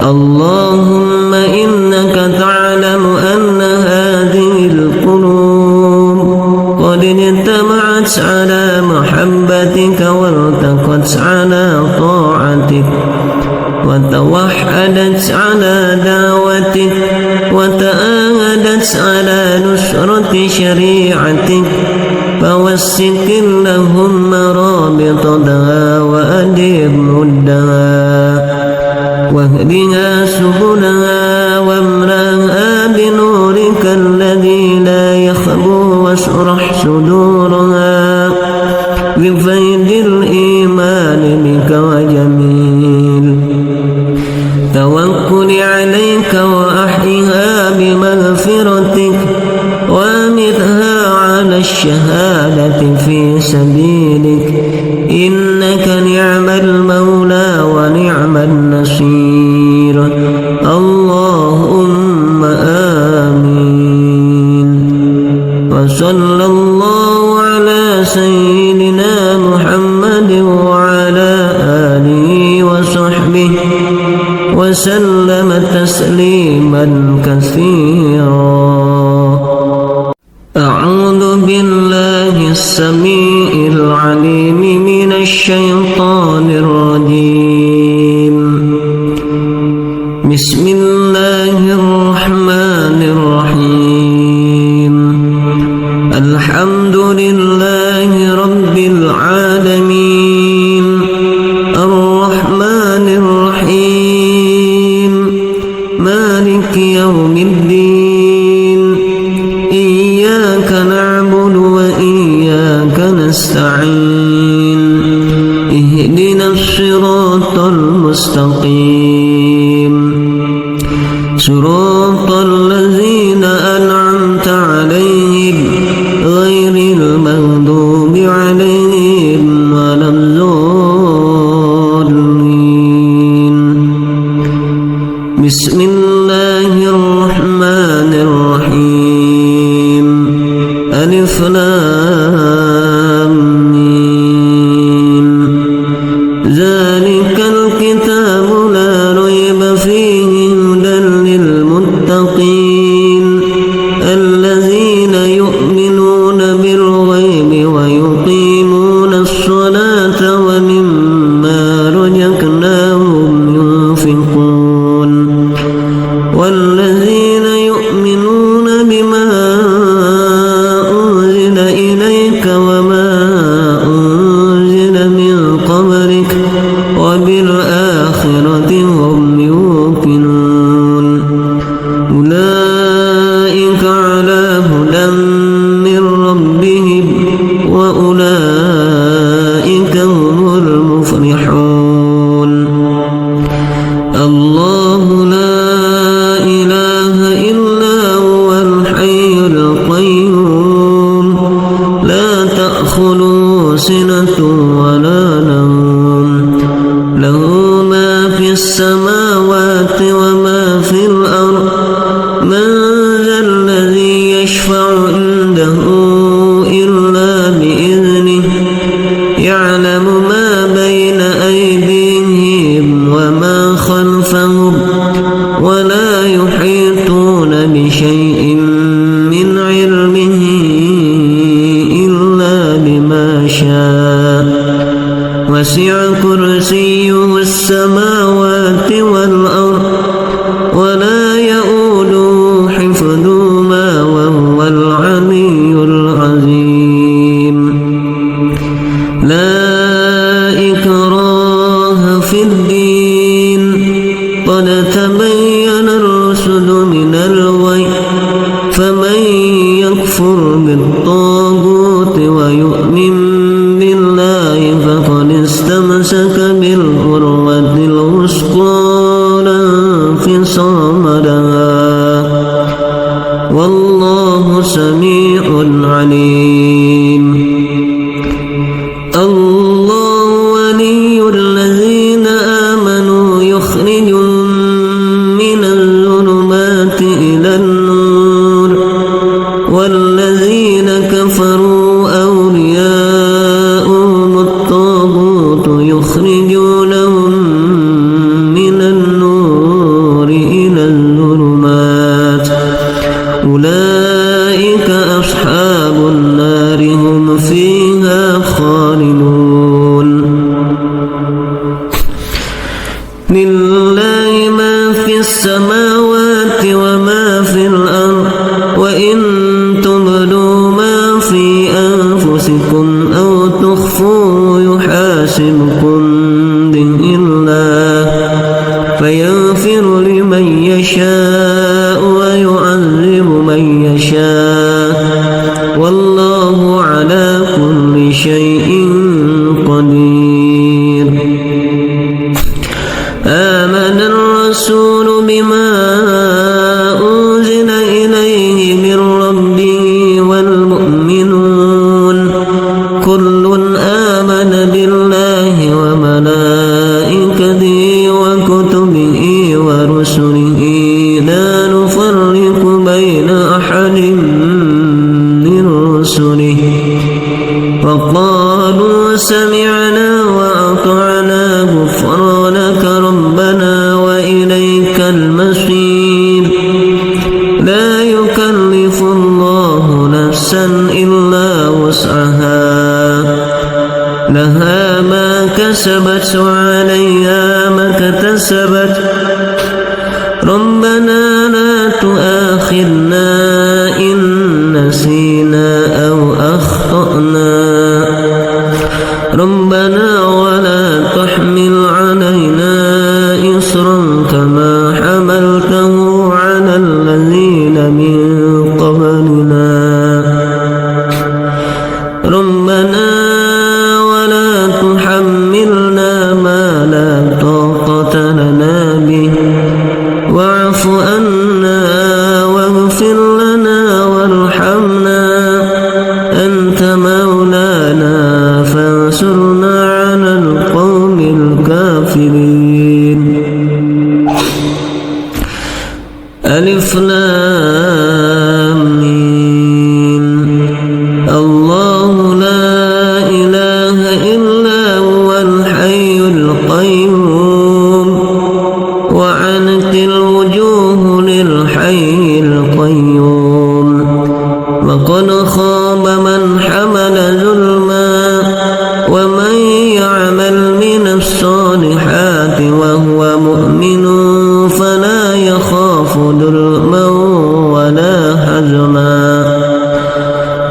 اللهم إنك تعلم أن هذه القلوب قد اجتمعت على محبتك والتقت على طاعتك وتوحدت على دعوتك وتآهدت على نصرة شريعتك فوسك اللهم رابطتها وأدير مدها واهدها سبلها واملأها بنورك الذي لا يخبو واشرح صدورها بفيض الإيمان بك وجميل توكل عليك وأحيها بمغفرتك وامتها على الشهادة في سبيلك إنك نعم المولى ونعم النصير. اللهم آمين. وصلى الله على سيدنا محمد وعلى آله وصحبه وسلم تسليما كثيرا. أعوذ بالله السميع العليم من الشيطان الرجيم. بسم الله الرحمن الرحيم. الحمد لله رب العالمين الرحمن الرحيم مالك يوم الدين. إياك نعبد وإياك نستعين. اهدنا الصراط المستقيم صراط الذين أنعمت عليهم غير المغضوب عليهم ولا الضالين. بسم الله الرحمن الرحيم. ألف لام ميم. ذلك الكتاب لا ريب فيه هدى للمتقين الذين يؤمنون بالغيب ويقيمون الصلاة ومما رزقناهم ينفقون. والذين يؤمنون بما أنزل إليك وما أنزل من قبلك وبالآخرة هم يوقنون. أولئك على هدى من ربهم وأولئك هم المفلحون. الله لا إله إلا هو الحي القيوم لا تأخذه سنة ولا نوم. له ما في السماوات وما في الأرض. من ذا الذي يشفع عنده إلا بإذنه. يعلم ما بين أيديهم وما خلفهم ولا يحيطون بشيء من علمه إلا بما شاء. وسع كرسيه السماوات والأرض ولا يؤوده حفظهما وهو العلي العظيم. لا إكراه في الدين قد تبين الرشد من الغي. فمن يكفر بالطاغوت ويؤمن بالله فقد استمسك بالعروة الوثقى لا انفصام لها. والله سميع عليم. الله ولي الذين آمنوا يخرجهم من الظلمات إلى النور. والذين كفروا أولياؤهم الطاغوت يخرجونهم من النور إلى الظلمات. أولئك أصحاب النار هم فيها خالدون. لله ما في السماوات وما في الأرض. وإن تبدوا ما في أنفسكم أو تخفوه يحاسبكم به الله فيغفر لمن يشاء ويعذب من يشاء. والله على كل شيء قدير. آمن الرسول بما لها ما كسبت وعليها ما اكتسبت ربنا لا تؤاخذنا إن نسينا أو أخطأنا ربنا ولا تحمل علينا إصرا كما حملته على الذين من قبلنا ربنا ولا تحملنا ما لا طاقة لنا به واعف عنا واغفر لنا وارحمنا أنت مولانا فانصرنا على القوم الكافرين ألف لام ميم الله لا إله إلا هو الحي القيوم وعنت الوجوه للحي القيوم وقد خاب من حمل ظلما ومن يعمل من الصالحات وهو مؤمن فلا يخاف ظلما ولا هزما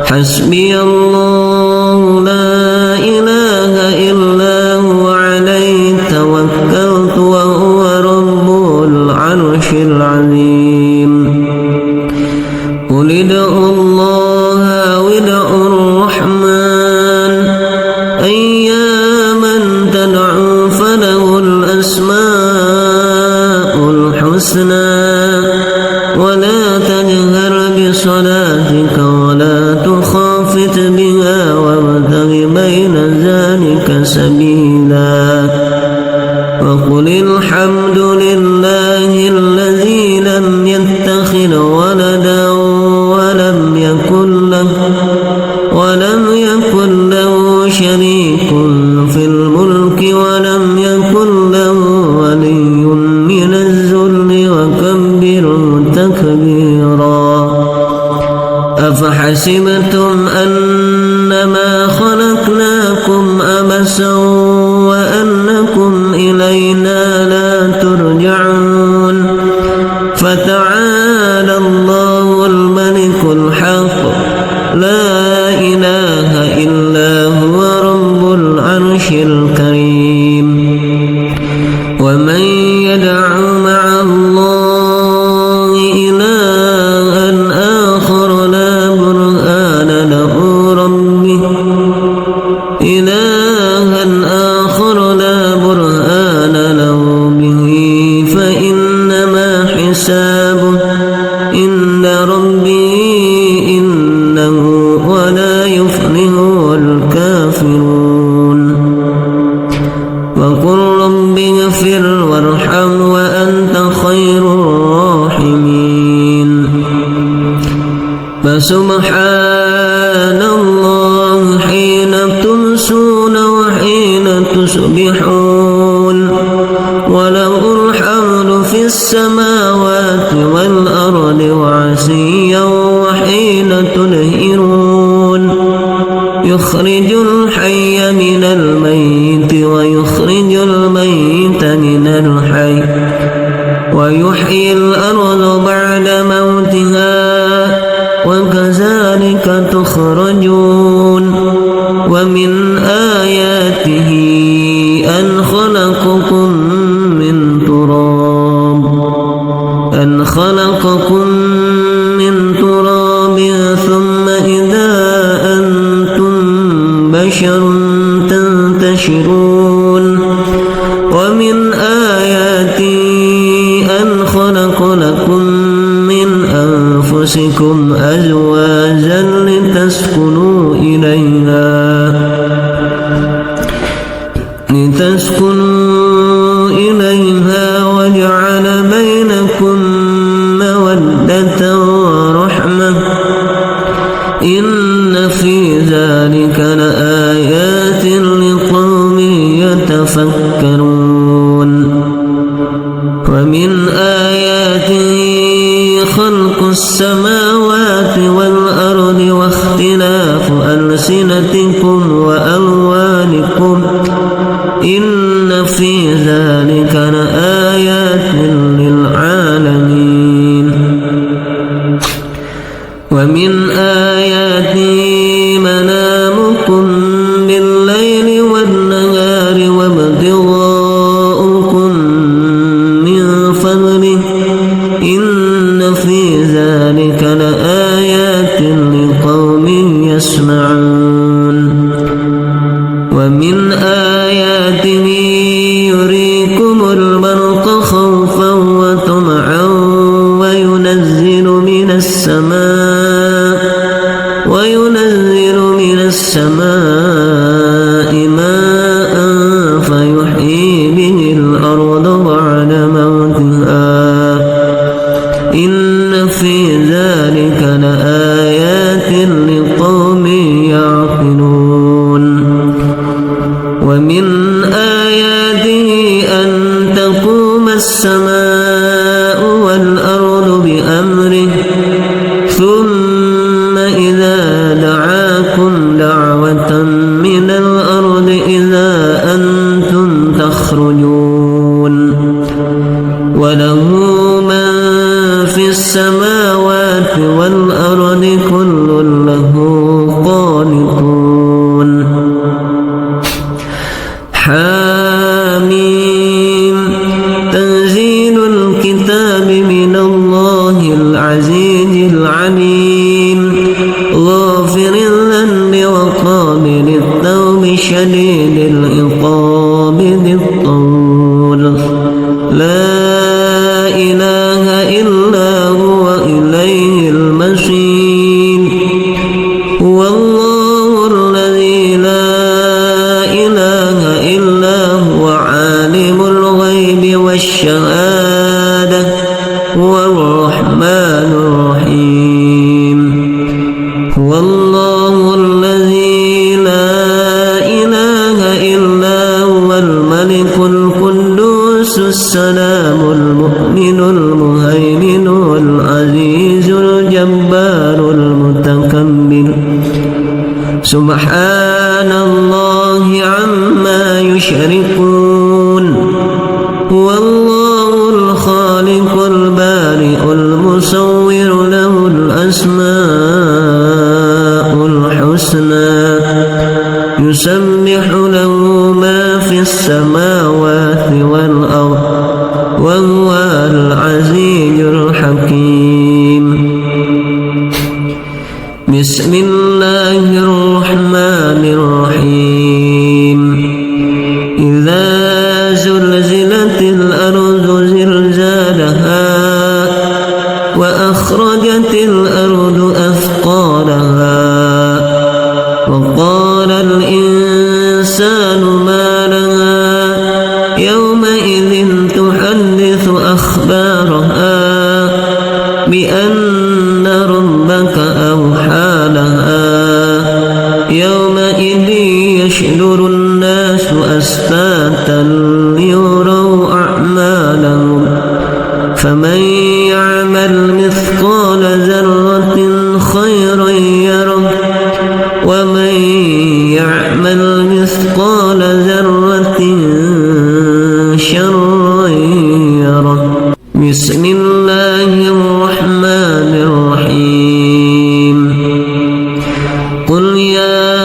حسبي الله لا إله إلا هو عليه توكلت وهو رب العرش العظيم قل ادعوا الله أو ادعوا الرحمن أياما تدعوا فله الأسماء الحسنى ولا تجهر بصلاتك ولا تخافت بها وابتغ بين ذلك سبيلا وقل الحمد لله الذي لم يتخذ ولدا ولم يكن له شريك في الملك ولم يكن له ولي من الذل وكبره تكبيرا أفحسبتم أنما خلقناكم عبثا وأنكم إلينا لا ترجعون فتعالى الله الملك الحق لا إله إلا هو رب العرش الكريم ومن يدع مع الله إلها آخر لا برهان له به فإنما حسابه عند ربي إنه ولا يفلح الكافرون وقل رب اغفر وارحم وأنت خير الراحمين فسبحان الله حين تمسون وحين تصبحون وله الحمد في السماوات والأرض وعشيا وحين تظهرون يخرج الحي من الميت ويخرج الميت من الحي ويحيي الأرض بعد موتها وكذلك تخرجون ومن آياته أن خلقكم من تراب ثم إذا أنتم بشر تنتشرون ومن آياته أن خلق لكم من أنفسكم أزواجا لتسكنوا إليها وجعل بينكم مودة ورحمة إن في ذلك لآيات لقوم يتفكرون ومن آياته خلق السماوات والأرض واختلاف ذلك لآيات للعالمين ومن آياته منامكم بالليل والنهار وابتغاؤكم من فضله إن في ذلك لآيات لقوم يسمعون ومن آياته يريكم البرق خوفا وطمعا وينزل من السماء ماء فيحيي به الأرض بعد موتها إن في ذلك لآيات لقوم يعقلون ومن آياته أن تقوم السماء والأرض بأمره ثم إذا دعاكم دعوة من الأرض إذا أنتم تخرجون وله من في السماوات والأرض كل له قانتون حاميم تنزيل الكتاب من الله العزيز العليم غافر الذنب وقابل التوب شديد العقاب ذي الطول لا إله إلا هو إليه المصير هو الله الذي لا إله إلا هو عالم الغيب والشهادة هو الرحمن الرحيم هو الله الذي لا إله إلا هو الملك القدوس السلام المؤمن المهيمن العزيز الجبار المتكبر سبحان الله عما يشركون هو الله الخالق البارئ المصور له الأسماء الحسنى يسبح له ما في السماوات والأرض وهو العزيز الحكيم بسم الله الرحمن الرحيم إذا زلزلت الأرض زلزالها وأخرجت الأرض أثقالها وقال الإنسان ما لها يومئذ تحدث أخبارها بأن ربك أوحى لها يومئذ يشدر الناس أشتاتا ليروا أعمالهم فمن يعمل مثقال ذرة خيرا يره ومن يعمل مثقال ذرة شرا يره بسم الله الرحمن الرحيم قل يا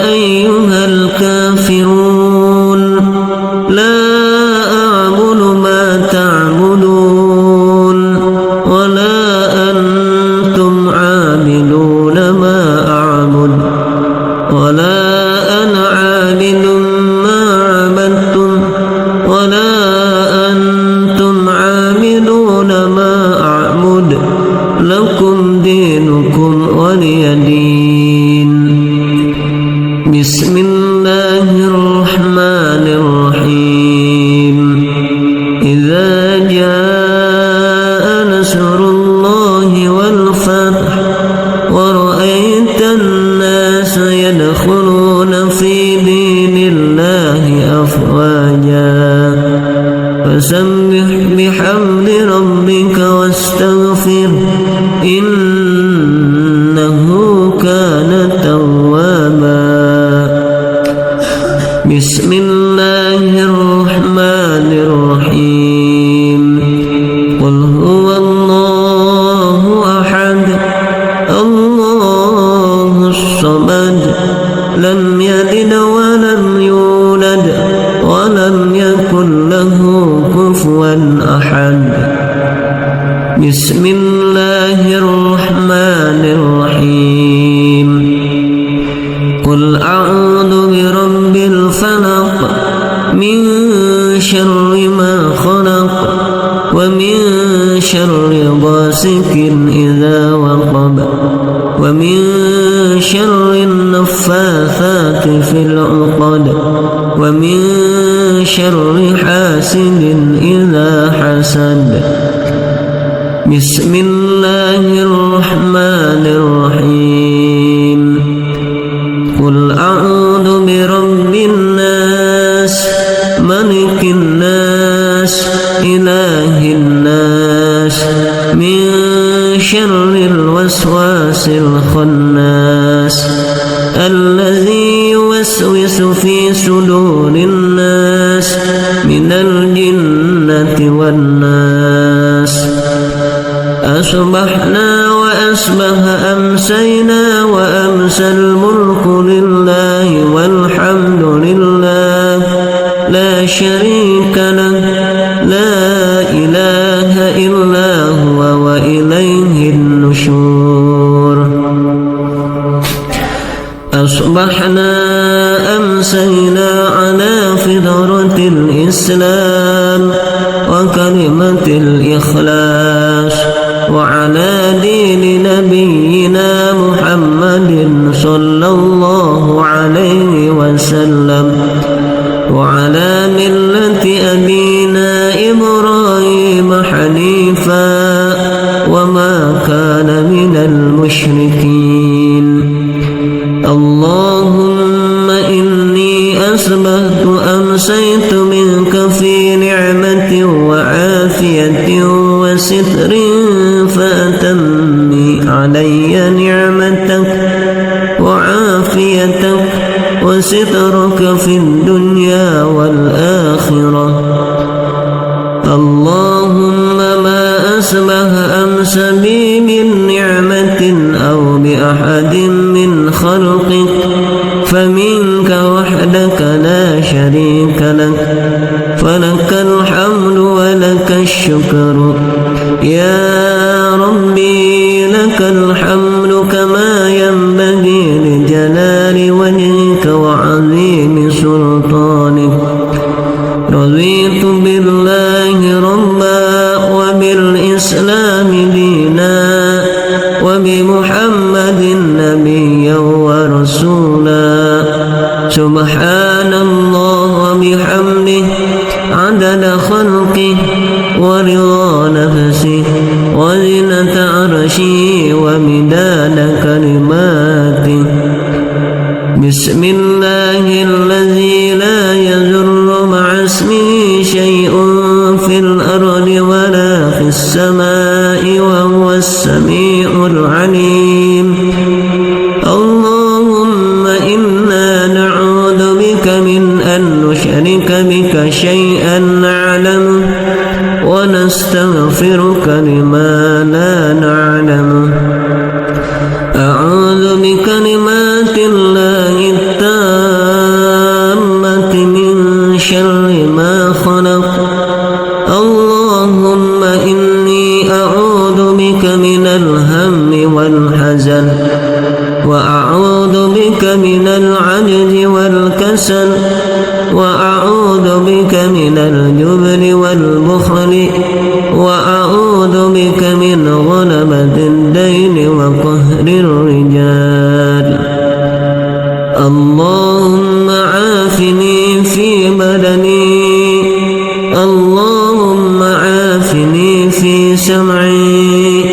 أيها الكافرون لا أعبد ما تعبدون ولا أنتم عابدون ما أعبد ولا أنا عابد ما عبدتم ولا أنتم عابدون ما أعبد لكم دينكم ولي دين بسم الله الرحمن الرحيم إذا جاء نصر الله والفتح ورأيت الناس يدخلون في دين الله أفواجا فسبح بحمد ربك واستغفر إنه كان توابا بسم الله الرحمن يكن له كفوا أحد. بسم الله الرحمن الرحيم. قل أعوذ برب الفلق من شر ما خلق ومن شر غاسق إذا وقب ومن شر النفاثات في العقد ومن شر حاسد إذا حسد. بسم الله الرحمن الرحيم. قل أعوذ برب الناس ملك الناس إله الناس من شر الوسواس الخناس الذي يوسوس في صدور الناس من الجنة والناس. أصبحنا وأصبح أمسينا وأمسى الملك لله والحمد لله لا شريك له لا إله إلا هو وإليه النشور. أصبحنا أمسينا على فطرة الإسلام وكلمة الإخلاص وعلى دين نبينا محمد صلى الله عليه وسلم وعلى ملة أبينا إبراهيم حنيفا وما كان من المشركين. اللهم إني أصبحت أمسيت منك في نعمة وعافية وستر فأتمي علي نعمتك وعافيتك وسترك في الدنيا والآخرة. اللهم ما أصبح أمس بي من نعمة أو بأحد من خلقك فمنك وحدك لا شريك لك فلك الحمد ولك الشكر. يا ربي لك الحمد كما ينبغي لجلال وجهك وعظيم سلطانك. رضيت بالله ربا وبالإسلام دينا وبمحمد نبيا ورسولا. سبحان الله وبحمده عدد خلقه ورضا نفسه وزنة عرشه ومداد كلماته. بسم الله الذي لا يضر مع اسمه شيء في الأرض ولا في السماء وهو السميع العليم. اللهم إنا نعوذ بك من أن نشرك بك شيئا نعلمه ونستغفرك لما لا نعلمه. أعوذ بكلمات الله التامة من شر ما خلق. اللهم إني أعوذ بك من الهم والحزن وأعوذ بك من العجز والكسل وأعوذ بك من الجبن والبخل وأعوذ بك من غلبة الدين وقهر الرجال. اللهم عافني في بدني. اللهم عافني في سمعي.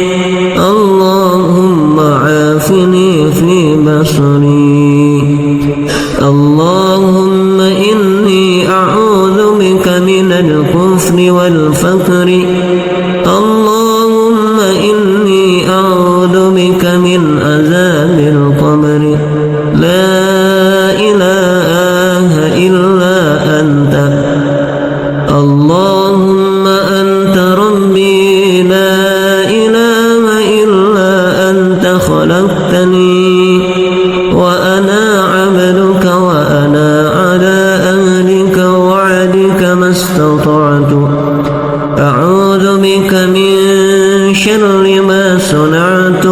اللهم عافني في بصري. اللهم إني أعوذ بك من الكفر والفقر. اللهم إني أعوذ بك من عذاب القبر. لا إله إلا أنت. اللهم أنت ربي لا إله إلا أنت خلقتني وأنا عبدك وأنا على أهلك وعدك ما استطعت أعوذ بك من شر ما صنعت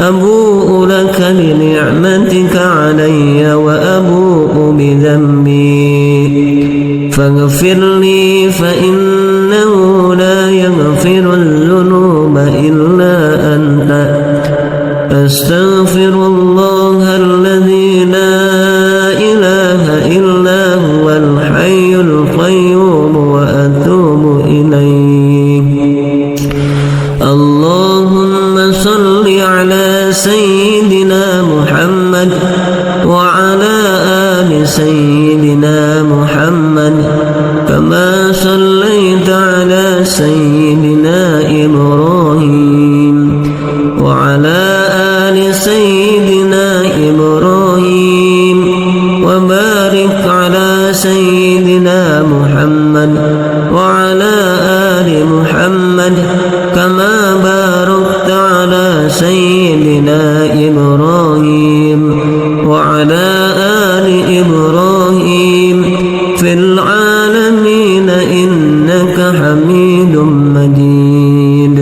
أبوء لك بنعمتك علي وأبوء بذنبي فاغفر لي فإنه لا يغفر الذنوب إلا أنت أستغفر الله الذي لا إله إلا هو الحي القيوم وأتوب إليه. اللهم صل على سيدنا محمد وعلى آل سيدنا محمد كما صليت على سيدنا إبراهيم وعلى آل سيدنا إبراهيم وبارك على سيدنا محمد وعلى آل محمد كما باركت على سيدنا إبراهيم وعلى آل إبراهيم في العالمين إنك حميد مجيد.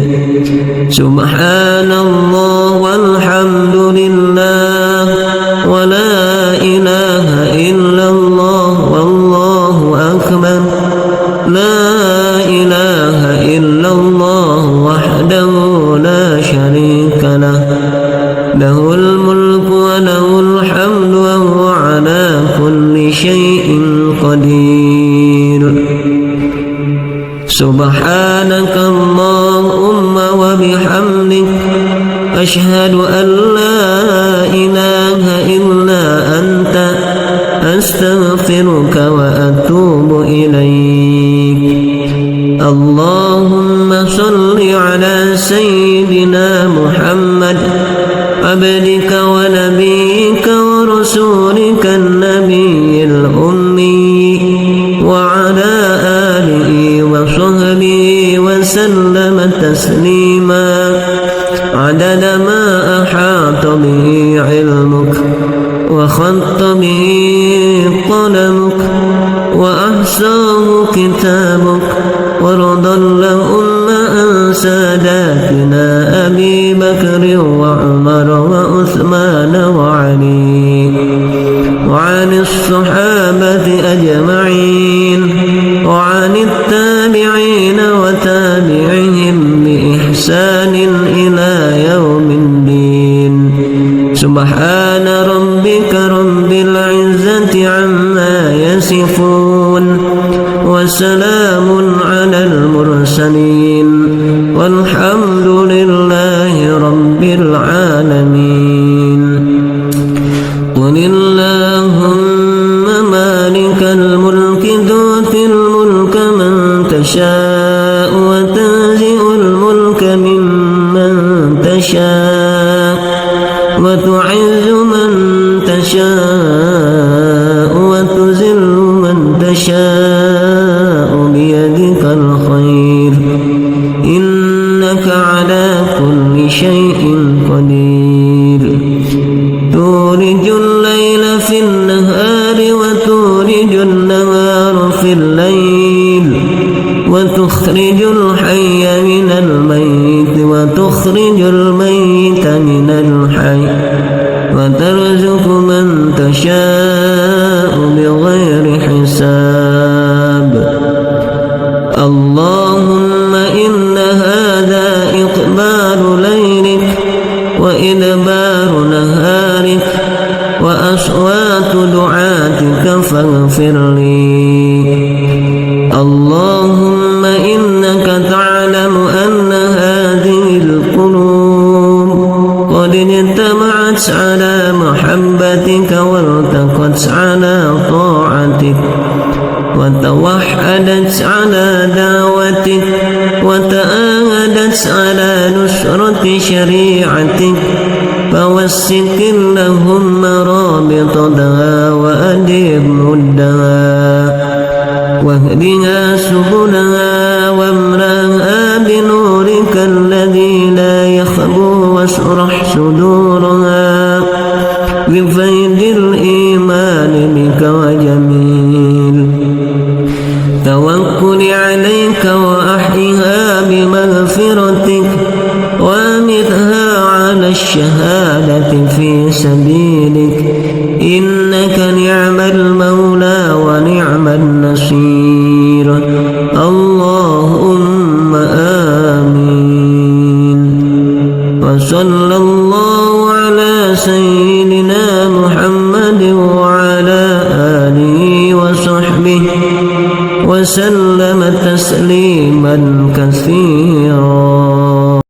سبحان الله والحمد لله ولا إله إلا الله والله أكبر. لا إله إلا الله وحده لا شريك له له الملك وله الحمد وهو على كل شيء قدير. سبحانك اللهم وبحمدك أشهد أن لا إله إلا أنت أستغفرك وأتوب إليك. اللهم صل على سيدنا محمد عبدك ونبيك ورسولك النبي الأمي وعلى آله وصحبه وسلم تسليما عدد ما أحاط به علمك وخط به قلمك وأحصاه كتابك ورضى اللهم عن ساداتنا أبي بكر وعمر وعثمان وعلي وعن الصحابة أجمعين وعن التابعين وتابعهم بإحسان إلى يوم الدين. سبحان ربك رب العزة عما يصفون وسلام على المرسلين والحمد لله رب العالمين. قل اللهم مالك الملك تؤتي الملك من تشاء وتنزع الملك ممن تشاء وتعز من تشاء وتذل من تشاء بيدك الخير إنك على كل شيء قدير. تولج الليل في النهار وتولج النهار في الليل وتخرج الحي من الميت وتخرج الميت من الحي وترزق من تشاء بغير حساب. اللهم إن هذا إقبال ليلك وإدبار نهارك وأصوات دعاتك فاغفر لي. اللهم إنك تعلم أن هذه القلوب قد اجتمعت على محبتك والتقت على طاعتك وتوحدت على دعوتك وتآهدت على نصرة شريعتك فوسك اللهم رابطتها وأدب مدها واهدها سبلها واملأها بنورك الذي لا يخبو واشرح صدورها بفيض الإيمان بك وجميل إنك نعم المولى ونعم النصير. اللهم آمين. وصلى الله على سيدنا محمد وعلى آله وصحبه وسلم تسليما كثيرا.